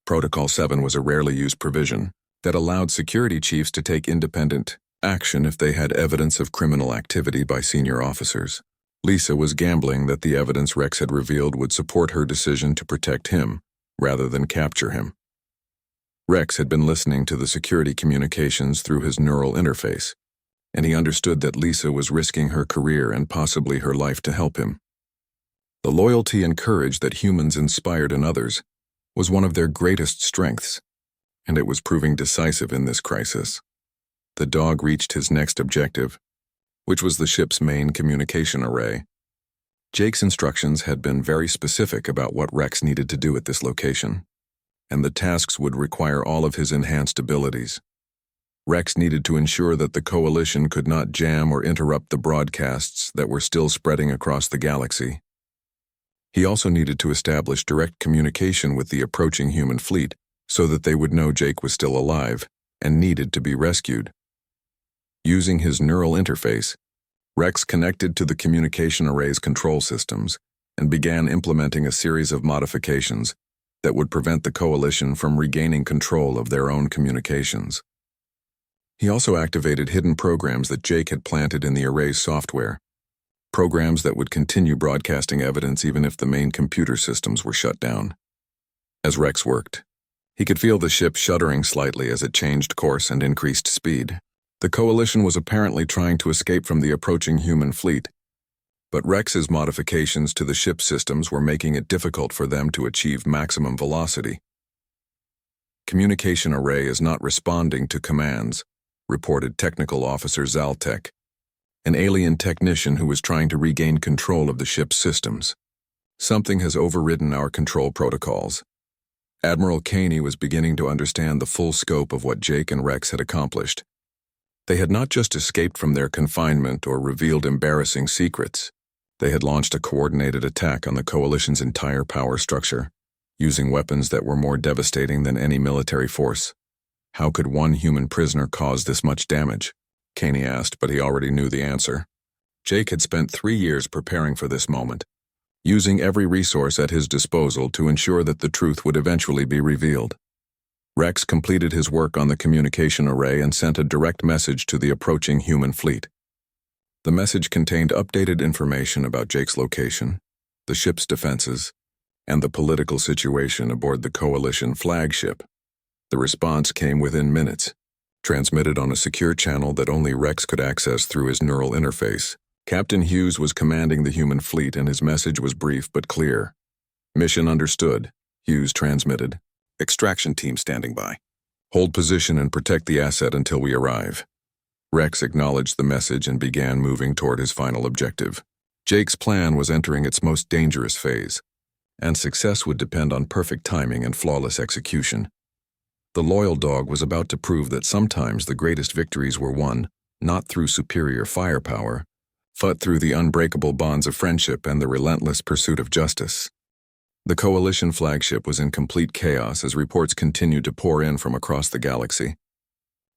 Speaker 1: Protocol 7 was a rarely used provision that allowed security chiefs to take independent action if they had evidence of criminal activity by senior officers. Lisa was gambling that the evidence Rex had revealed would support her decision to protect him, rather than capture him. Rex had been listening to the security communications through his neural interface, and he understood that Lisa was risking her career and possibly her life to help him. The loyalty and courage that humans inspired in others was one of their greatest strengths, and it was proving decisive in this crisis. The dog reached his next objective, which was the ship's main communication array. Jake's instructions had been very specific about what Rex needed to do at this location, and the tasks would require all of his enhanced abilities. Rex needed to ensure that the Coalition could not jam or interrupt the broadcasts that were still spreading across the galaxy. He also needed to establish direct communication with the approaching human fleet so that they would know Jake was still alive and needed to be rescued. Using his neural interface, Rex connected to the communication array's control systems and began implementing a series of modifications that would prevent the Coalition from regaining control of their own communications. He also activated hidden programs that Jake had planted in the array's software, programs that would continue broadcasting evidence even if the main computer systems were shut down. As Rex worked, he could feel the ship shuddering slightly as it changed course and increased speed. The Coalition was apparently trying to escape from the approaching human fleet, but Rex's modifications to the ship's systems were making it difficult for them to achieve maximum velocity. Communication array is not responding to commands, reported Technical Officer Zaltek, an alien technician who was trying to regain control of the ship's systems. Something has overridden our control protocols. Admiral Caney was beginning to understand the full scope of what Jake and Rex had accomplished. They had not just escaped from their confinement or revealed embarrassing secrets. They had launched a coordinated attack on the Coalition's entire power structure, using weapons that were more devastating than any military force. How could one human prisoner cause this much damage? Caney asked, but he already knew the answer. Jake had spent 3 years preparing for this moment, using every resource at his disposal to ensure that the truth would eventually be revealed. Rex completed his work on the communication array and sent a direct message to the approaching human fleet. The message contained updated information about Jake's location, the ship's defenses, and the political situation aboard the Coalition flagship. The response came within minutes, transmitted on a secure channel that only Rex could access through his neural interface. Captain Hughes was commanding the human fleet, and his message was brief but clear. Mission understood, Hughes transmitted. Extraction team standing by. Hold position and protect the asset until we arrive. Rex acknowledged the message and began moving toward his final objective. Jake's plan was entering its most dangerous phase, and success would depend on perfect timing and flawless execution. The loyal dog was about to prove that sometimes the greatest victories were won, not through superior firepower, but through the unbreakable bonds of friendship and the relentless pursuit of justice. The Coalition flagship was in complete chaos as reports continued to pour in from across the galaxy.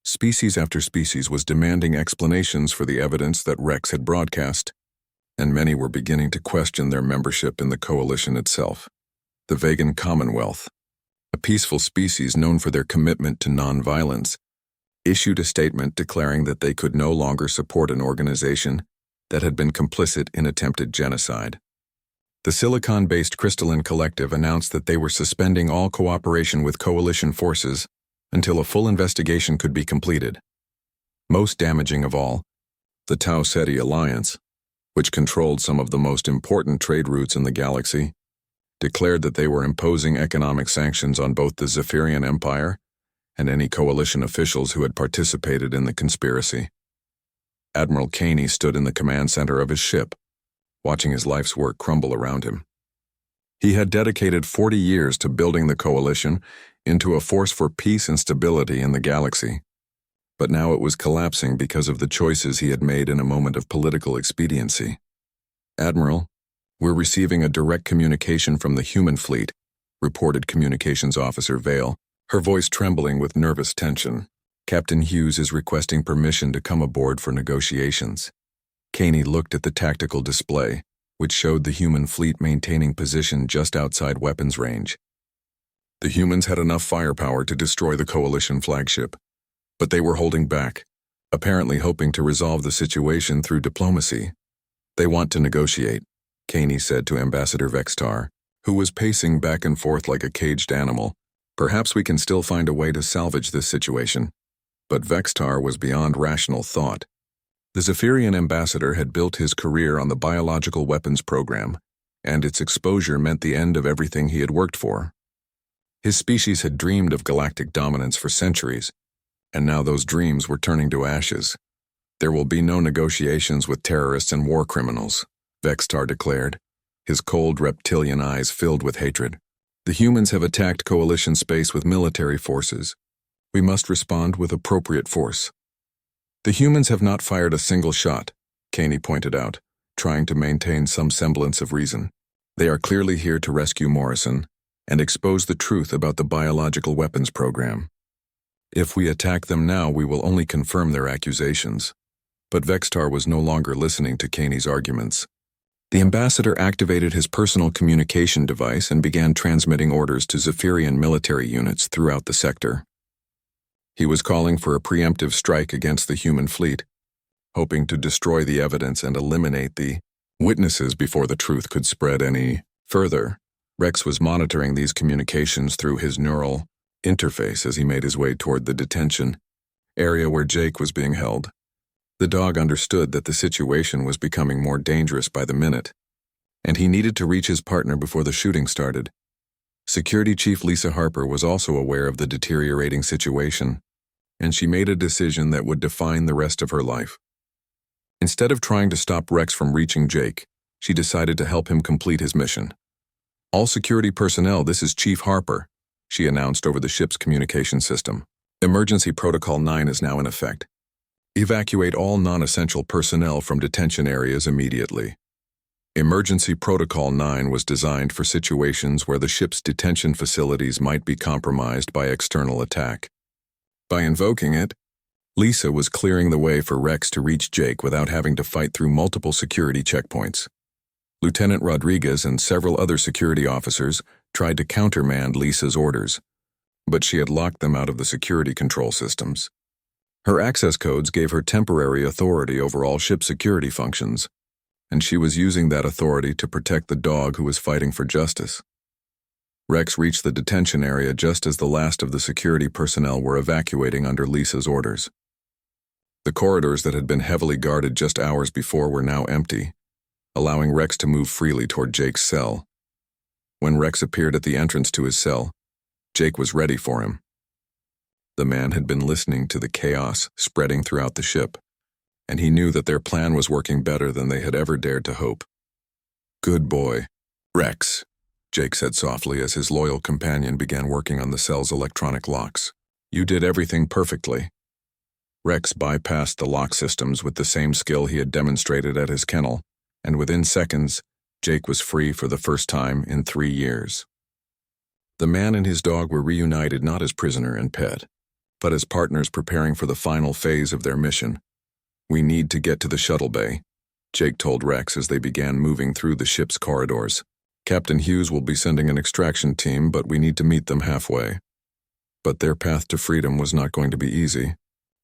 Speaker 1: Species after species was demanding explanations for the evidence that Rex had broadcast, and many were beginning to question their membership in the Coalition itself. The Vegan Commonwealth, a peaceful species known for their commitment to nonviolence, issued a statement declaring that they could no longer support an organization that had been complicit in attempted genocide. The Silicon-based Crystalline Collective announced that they were suspending all cooperation with Coalition forces until a full investigation could be completed. Most damaging of all, the Tau Ceti Alliance, which controlled some of the most important trade routes in the galaxy, declared that they were imposing economic sanctions on both the Zephyrian Empire and any Coalition officials who had participated in the conspiracy. Admiral Caney stood in the command center of his ship, watching his life's work crumble around him. He had dedicated 40 years to building the Coalition into a force for peace and stability in the galaxy, but now it was collapsing because of the choices he had made in a moment of political expediency. Admiral, we're receiving a direct communication from the human fleet, reported Communications Officer Vale, her voice trembling with nervous tension. Captain Hughes is requesting permission to come aboard for negotiations. Caney looked at the tactical display, which showed the human fleet maintaining position just outside weapons range. The humans had enough firepower to destroy the Coalition flagship, but they were holding back, apparently hoping to resolve the situation through diplomacy. They want to negotiate, Caney said to Ambassador Vextar, who was pacing back and forth like a caged animal. Perhaps we can still find a way to salvage this situation. But Vextar was beyond rational thought. The Zephyrian ambassador had built his career on the biological weapons program, and its exposure meant the end of everything he had worked for. His species had dreamed of galactic dominance for centuries, and now those dreams were turning to ashes. There will be no negotiations with terrorists and war criminals, Vextar declared, his cold reptilian eyes filled with hatred. The humans have attacked Coalition space with military forces. We must respond with appropriate force. The humans have not fired a single shot, Caney pointed out, trying to maintain some semblance of reason. They are clearly here to rescue Morrison and expose the truth about the biological weapons program. If we attack them now, we will only confirm their accusations. But Vextar was no longer listening to Caney's arguments. The ambassador activated his personal communication device and began transmitting orders to Zephyrian military units throughout the sector. He was calling for a preemptive strike against the human fleet, hoping to destroy the evidence and eliminate the witnesses before the truth could spread any further. Rex was monitoring these communications through his neural interface as he made his way toward the detention area where Jake was being held. The dog understood that the situation was becoming more dangerous by the minute, and he needed to reach his partner before the shooting started. Security Chief Lisa Harper was also aware of the deteriorating situation, and she made a decision that would define the rest of her life. Instead of trying to stop Rex from reaching Jake, she decided to help him complete his mission. "All security personnel, this is Chief Harper," she announced over the ship's communication system. "Emergency Protocol 9 is now in effect. Evacuate all non-essential personnel from detention areas immediately." Emergency Protocol 9 was designed for situations where the ship's detention facilities might be compromised by external attack. By invoking it, Lisa was clearing the way for Rex to reach Jake without having to fight through multiple security checkpoints. Lieutenant Rodriguez and several other security officers tried to countermand Lisa's orders, but she had locked them out of the security control systems. Her access codes gave her temporary authority over all ship security functions, and she was using that authority to protect the dog who was fighting for justice. Rex reached the detention area just as the last of the security personnel were evacuating under Lisa's orders. The corridors that had been heavily guarded just hours before were now empty, allowing Rex to move freely toward Jake's cell. When Rex appeared at the entrance to his cell, Jake was ready for him. The man had been listening to the chaos spreading throughout the ship, and he knew that their plan was working better than they had ever dared to hope. "Good boy, Rex," Jake said softly as his loyal companion began working on the cell's electronic locks. "You did everything perfectly." Rex bypassed the lock systems with the same skill he had demonstrated at his kennel, and within seconds, Jake was free for the first time in 3 years. The man and his dog were reunited not as prisoner and pet, but as partners preparing for the final phase of their mission. "We need to get to the shuttle bay," Jake told Rex as they began moving through the ship's corridors. "Captain Hughes will be sending an extraction team, but we need to meet them halfway." But their path to freedom was not going to be easy.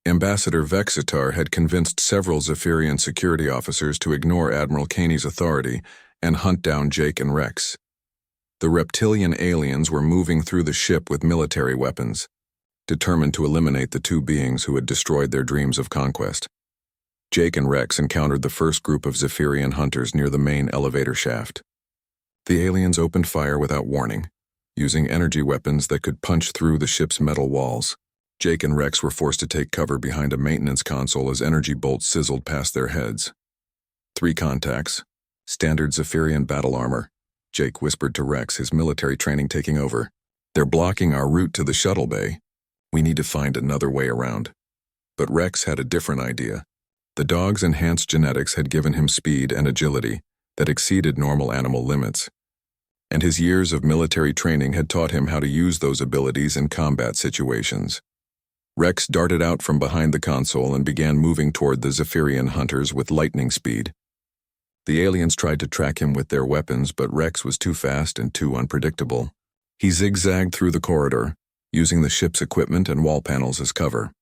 Speaker 1: Ambassador Vexitar had convinced several Zephyrian security officers to ignore Admiral Caney's authority and hunt down Jake and Rex. The reptilian aliens were moving through the ship with military weapons, determined to eliminate the two beings who had destroyed their dreams of conquest. Jake and Rex encountered the first group of Zephyrian hunters near the main elevator shaft. The aliens opened fire without warning, using energy weapons that could punch through the ship's metal walls. Jake and Rex were forced to take cover behind a maintenance console as energy bolts sizzled past their heads. 3 contacts, standard Zephyrian battle armor, Jake whispered to Rex, his military training taking over. "They're blocking our route to the shuttle bay. We need to find another way around." But Rex had a different idea. The dog's enhanced genetics had given him speed and agility that exceeded normal animal limits, and his years of military training had taught him how to use those abilities in combat situations. Rex darted out from behind the console and began moving toward the Zephyrian hunters with lightning speed. The aliens tried to track him with their weapons, but Rex was too fast and too unpredictable. He zigzagged through the corridor, using the ship's equipment and wall panels as cover.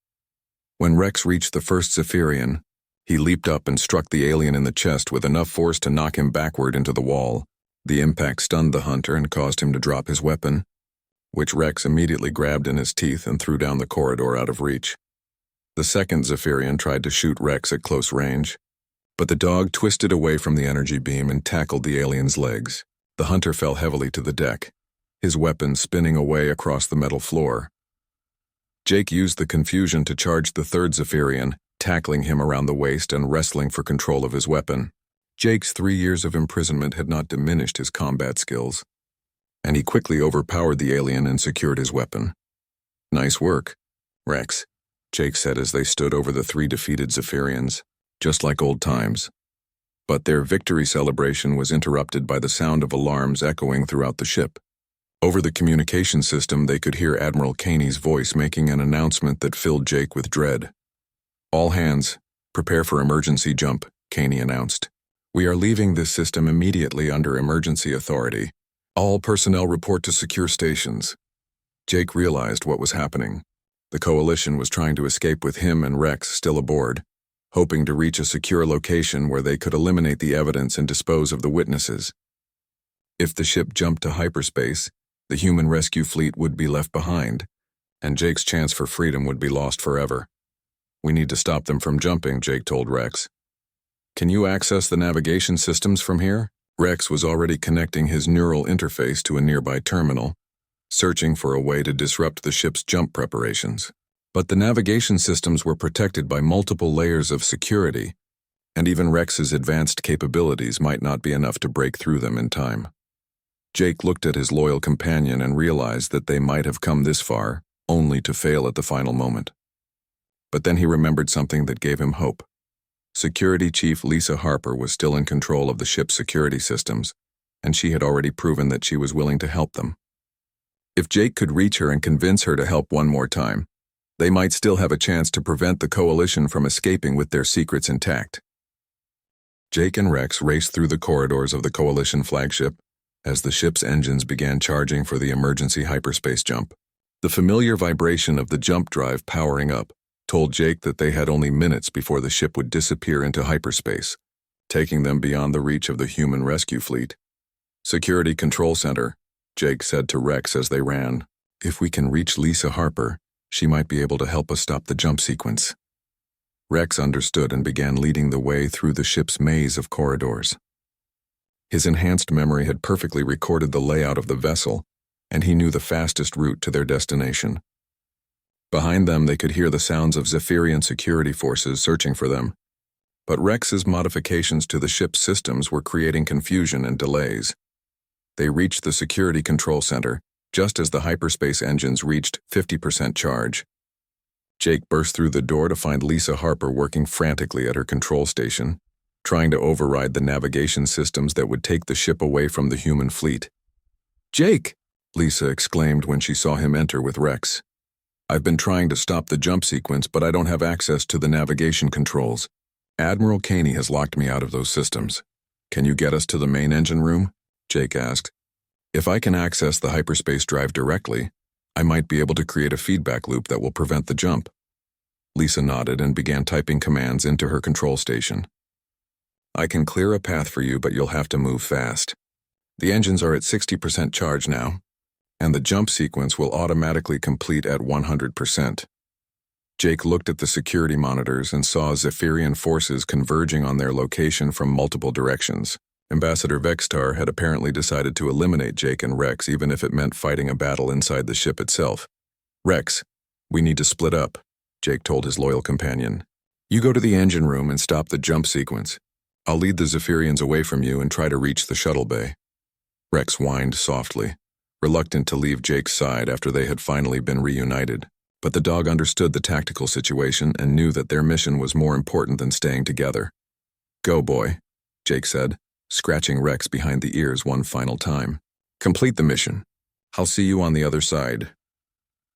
Speaker 1: When Rex reached the first Zephyrian, he leaped up and struck the alien in the chest with enough force to knock him backward into the wall. The impact stunned the hunter and caused him to drop his weapon, which Rex immediately grabbed in his teeth and threw down the corridor out of reach. The second Zephyrian tried to shoot Rex at close range, but the dog twisted away from the energy beam and tackled the alien's legs. The hunter fell heavily to the deck, his weapon spinning away across the metal floor. Jake used the confusion to charge the third Zephyrian, tackling him around the waist and wrestling for control of his weapon. Jake's 3 years of imprisonment had not diminished his combat skills, and he quickly overpowered the alien and secured his weapon. "Nice work, Rex," Jake said as they stood over the 3 defeated Zephyrians, just like old times. But their victory celebration was interrupted by the sound of alarms echoing throughout the ship. Over the communication system, they could hear Admiral Caney's voice making an announcement that filled Jake with dread. "All hands, prepare for emergency jump," Caney announced. "We are leaving this system immediately under emergency authority. All personnel report to secure stations." Jake realized what was happening. The Coalition was trying to escape with him and Rex still aboard, hoping to reach a secure location where they could eliminate the evidence and dispose of the witnesses. If the ship jumped to hyperspace, the human rescue fleet would be left behind, and Jake's chance for freedom would be lost forever. "We need to stop them from jumping," Jake told Rex. "Can you access the navigation systems from here?" Rex was already connecting his neural interface to a nearby terminal, searching for a way to disrupt the ship's jump preparations. But the navigation systems were protected by multiple layers of security, and even Rex's advanced capabilities might not be enough to break through them in time. Jake looked at his loyal companion and realized that they might have come this far, only to fail at the final moment. But then he remembered something that gave him hope. Security Chief Lisa Harper was still in control of the ship's security systems, and she had already proven that she was willing to help them. If Jake could reach her and convince her to help one more time, they might still have a chance to prevent the Coalition from escaping with their secrets intact. Jake and Rex raced through the corridors of the Coalition flagship as the ship's engines began charging for the emergency hyperspace jump. The familiar vibration of the jump drive powering up told Jake that they had only minutes before the ship would disappear into hyperspace, taking them beyond the reach of the human rescue fleet. "Security Control Center," Jake said to Rex as they ran. "If we can reach Lisa Harper, she might be able to help us stop the jump sequence." Rex understood and began leading the way through the ship's maze of corridors. His enhanced memory had perfectly recorded the layout of the vessel, and he knew the fastest route to their destination. Behind them, they could hear the sounds of Zephyrian security forces searching for them. But Rex's modifications to the ship's systems were creating confusion and delays. They reached the Security Control Center just as the hyperspace engines reached 50% charge. Jake burst through the door to find Lisa Harper working frantically at her control station, trying to override the navigation systems that would take the ship away from the human fleet. "Jake!" Lisa exclaimed when she saw him enter with Rex. "I've been trying to stop the jump sequence, but I don't have access to the navigation controls. Admiral Caney has locked me out of those systems. Can you get us to the main engine room?" Jake asked. "If I can access the hyperspace drive directly, I might be able to create a feedback loop that will prevent the jump." Lisa nodded and began typing commands into her control station. "I can clear a path for you, but you'll have to move fast. The engines are at 60% charge now, and the jump sequence will automatically complete at 100%. Jake looked at the security monitors and saw Zephyrian forces converging on their location from multiple directions. Ambassador Vextar had apparently decided to eliminate Jake and Rex even if it meant fighting a battle inside the ship itself. "Rex, we need to split up," Jake told his loyal companion. "You go to the engine room and stop the jump sequence. I'll lead the Zephyrians away from you and try to reach the shuttle bay." Rex whined softly, reluctant to leave Jake's side after they had finally been reunited. But the dog understood the tactical situation and knew that their mission was more important than staying together. "Go, boy," Jake said, scratching Rex behind the ears one final time. "Complete the mission. I'll see you on the other side."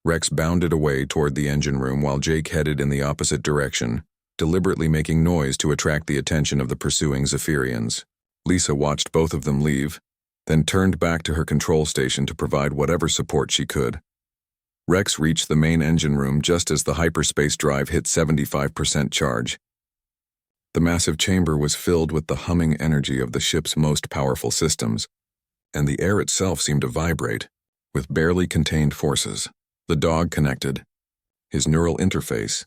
Speaker 1: Rex bounded away toward the engine room while Jake headed in the opposite direction, deliberately making noise to attract the attention of the pursuing Zephyrians. Lisa watched both of them leave, then turned back to her control station to provide whatever support she could. Rex reached the main engine room just as the hyperspace drive hit 75% charge. The massive chamber was filled with the humming energy of the ship's most powerful systems, and the air itself seemed to vibrate with barely contained forces. The dog connected his neural interface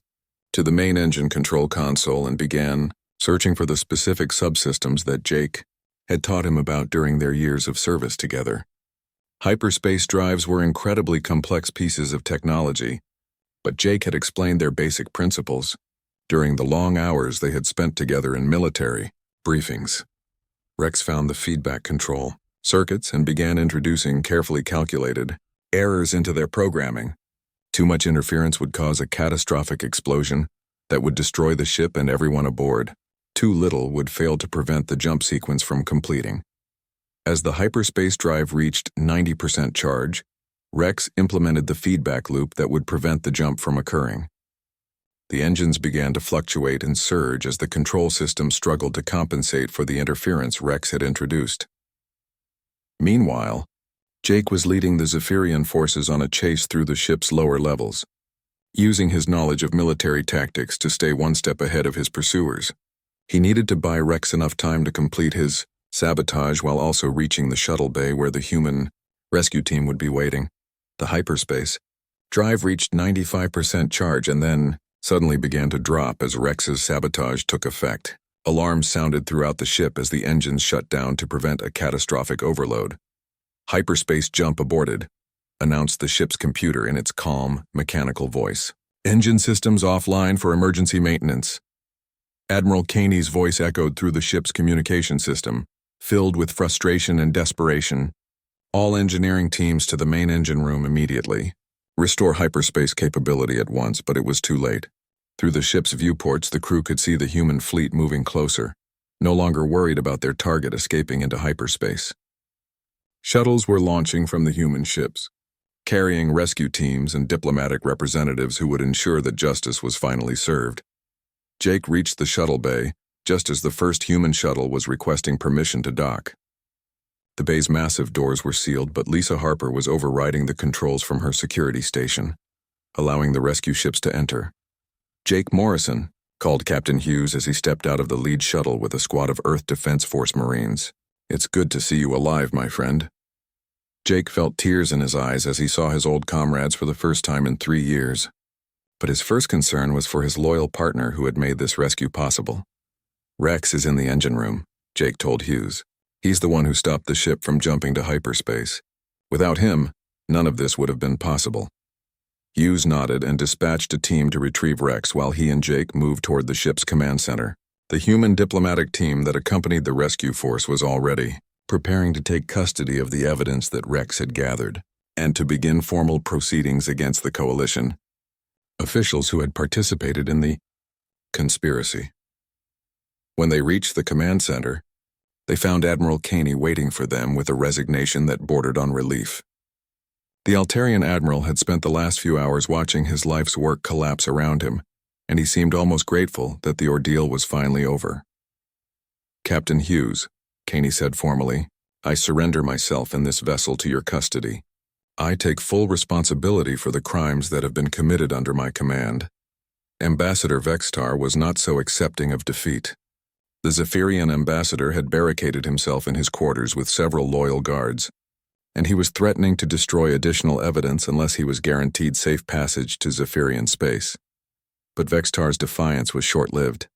Speaker 1: to the main engine control console and began searching for the specific subsystems that Jake had taught him about during their years of service together. Hyperspace drives were incredibly complex pieces of technology, but Jake had explained their basic principles during the long hours they had spent together in military briefings. Rex found the feedback control circuits and began introducing carefully calculated errors into their programming. Too much interference would cause a catastrophic explosion that would destroy the ship and everyone aboard. Too little would fail to prevent the jump sequence from completing. As the hyperspace drive reached 90% charge, Rex implemented the feedback loop that would prevent the jump from occurring. The engines began to fluctuate and surge as the control system struggled to compensate for the interference Rex had introduced. Meanwhile, Jake was leading the Zephyrian forces on a chase through the ship's lower levels, using his knowledge of military tactics to stay one step ahead of his pursuers. He needed to buy Rex enough time to complete his sabotage while also reaching the shuttle bay where the human rescue team would be waiting. The hyperspace drive reached 95% charge and then suddenly began to drop as Rex's sabotage took effect. Alarms sounded throughout the ship as the engines shut down to prevent a catastrophic overload. "Hyperspace jump aborted," announced the ship's computer in its calm, mechanical voice. "Engine systems offline for emergency maintenance." Admiral Caney's voice echoed through the ship's communication system, filled with frustration and desperation. "All engineering teams to the main engine room immediately. Restore hyperspace capability at once," but it was too late. Through the ship's viewports, the crew could see the human fleet moving closer, no longer worried about their target escaping into hyperspace. Shuttles were launching from the human ships, carrying rescue teams and diplomatic representatives who would ensure that justice was finally served. Jake reached the shuttle bay just as the first human shuttle was requesting permission to dock. The bay's massive doors were sealed, but Lisa Harper was overriding the controls from her security station, allowing the rescue ships to enter. "Jake Morrison," called Captain Hughes as he stepped out of the lead shuttle with a squad of Earth Defense Force Marines. "It's good to see you alive, my friend." Jake felt tears in his eyes as he saw his old comrades for the first time in 3 years. But his first concern was for his loyal partner who had made this rescue possible. "Rex is in the engine room," Jake told Hughes. "He's the one who stopped the ship from jumping to hyperspace. Without him, none of this would have been possible." Hughes nodded and dispatched a team to retrieve Rex while he and Jake moved toward the ship's command center. The human diplomatic team that accompanied the rescue force was already preparing to take custody of the evidence that Rex had gathered and to begin formal proceedings against the coalition, officials who had participated in the conspiracy. When they reached the command center, they found Admiral Caney waiting for them with a resignation that bordered on relief. The Altarian admiral had spent the last few hours watching his life's work collapse around him, and he seemed almost grateful that the ordeal was finally over. "Captain Hughes," Caney said formally, "I surrender myself and this vessel to your custody. I take full responsibility for the crimes that have been committed under my command." Ambassador Vextar was not so accepting of defeat. The Zephyrian ambassador had barricaded himself in his quarters with several loyal guards, and he was threatening to destroy additional evidence unless he was guaranteed safe passage to Zephyrian space. But Vextar's defiance was short-lived.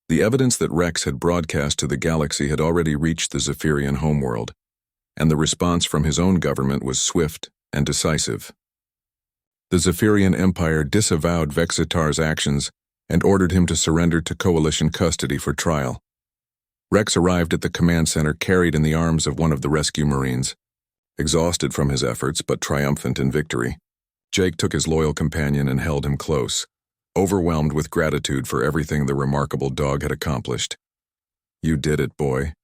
Speaker 1: The evidence that Rex had broadcast to the galaxy had already reached the Zephyrian homeworld, and the response from his own government was swift and decisive. The Zephyrian Empire disavowed Vextar's actions and ordered him to surrender to Coalition custody for trial. Rex arrived at the command center carried in the arms of one of the rescue Marines, exhausted from his efforts but triumphant in victory. Jake took his loyal companion and held him close, overwhelmed with gratitude for everything the remarkable dog had accomplished. "You did it, boy,"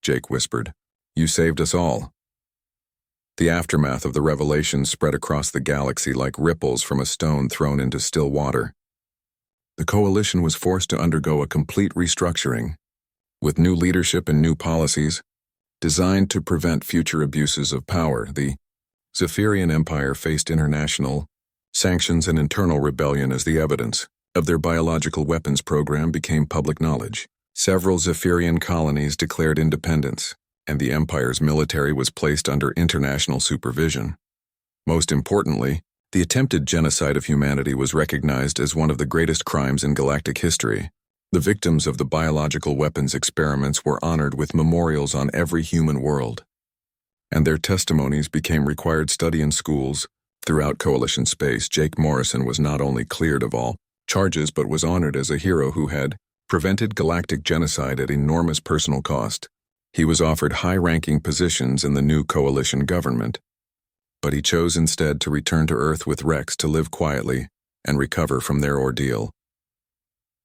Speaker 1: Jake whispered. "You saved us all." The aftermath of the revelation spread across the galaxy like ripples from a stone thrown into still water. The Coalition was forced to undergo a complete restructuring, with new leadership and new policies, designed to prevent future abuses of power. The Zephyrian Empire faced international sanctions and internal rebellion as the evidence of their biological weapons program became public knowledge. Several Zephyrian colonies declared independence, and the Empire's military was placed under international supervision. Most importantly, the attempted genocide of humanity was recognized as one of the greatest crimes in galactic history. The victims of the biological weapons experiments were honored with memorials on every human world, and their testimonies became required study in schools. Throughout Coalition space, Jake Morrison was not only cleared of all charges but was honored as a hero who had prevented galactic genocide at enormous personal cost. He was offered high-ranking positions in the new Coalition government, but he chose instead to return to Earth with Rex to live quietly and recover from their ordeal.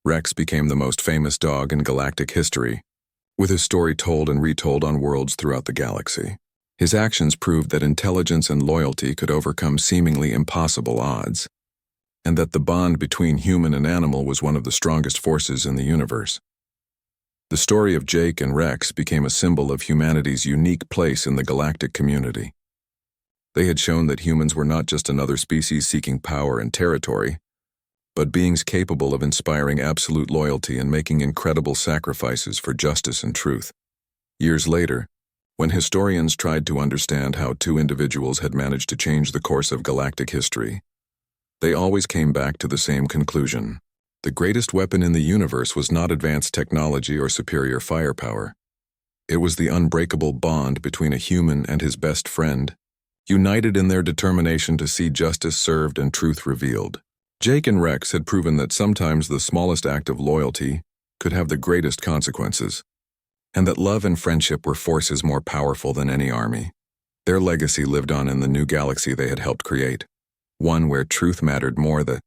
Speaker 1: Rex became the most famous dog in galactic history, with his story told and retold on worlds throughout the galaxy. His actions proved that intelligence and loyalty could overcome seemingly impossible odds, and that the bond between human and animal was one of the strongest forces in the universe. The story of Jake and Rex became a symbol of humanity's unique place in the galactic community. They had shown that humans were not just another species seeking power and territory, but beings capable of inspiring absolute loyalty and making incredible sacrifices for justice and truth. Years later, when historians tried to understand how two individuals had managed to change the course of galactic history, they always came back to the same conclusion. The greatest weapon in the universe was not advanced technology or superior firepower. It was the unbreakable bond between a human and his best friend, united in their determination to see justice served and truth revealed. Jake and Rex had proven that sometimes the smallest act of loyalty could have the greatest consequences, and that love and friendship were forces more powerful than any army. Their legacy lived on in the new galaxy they had helped create, one where truth mattered more than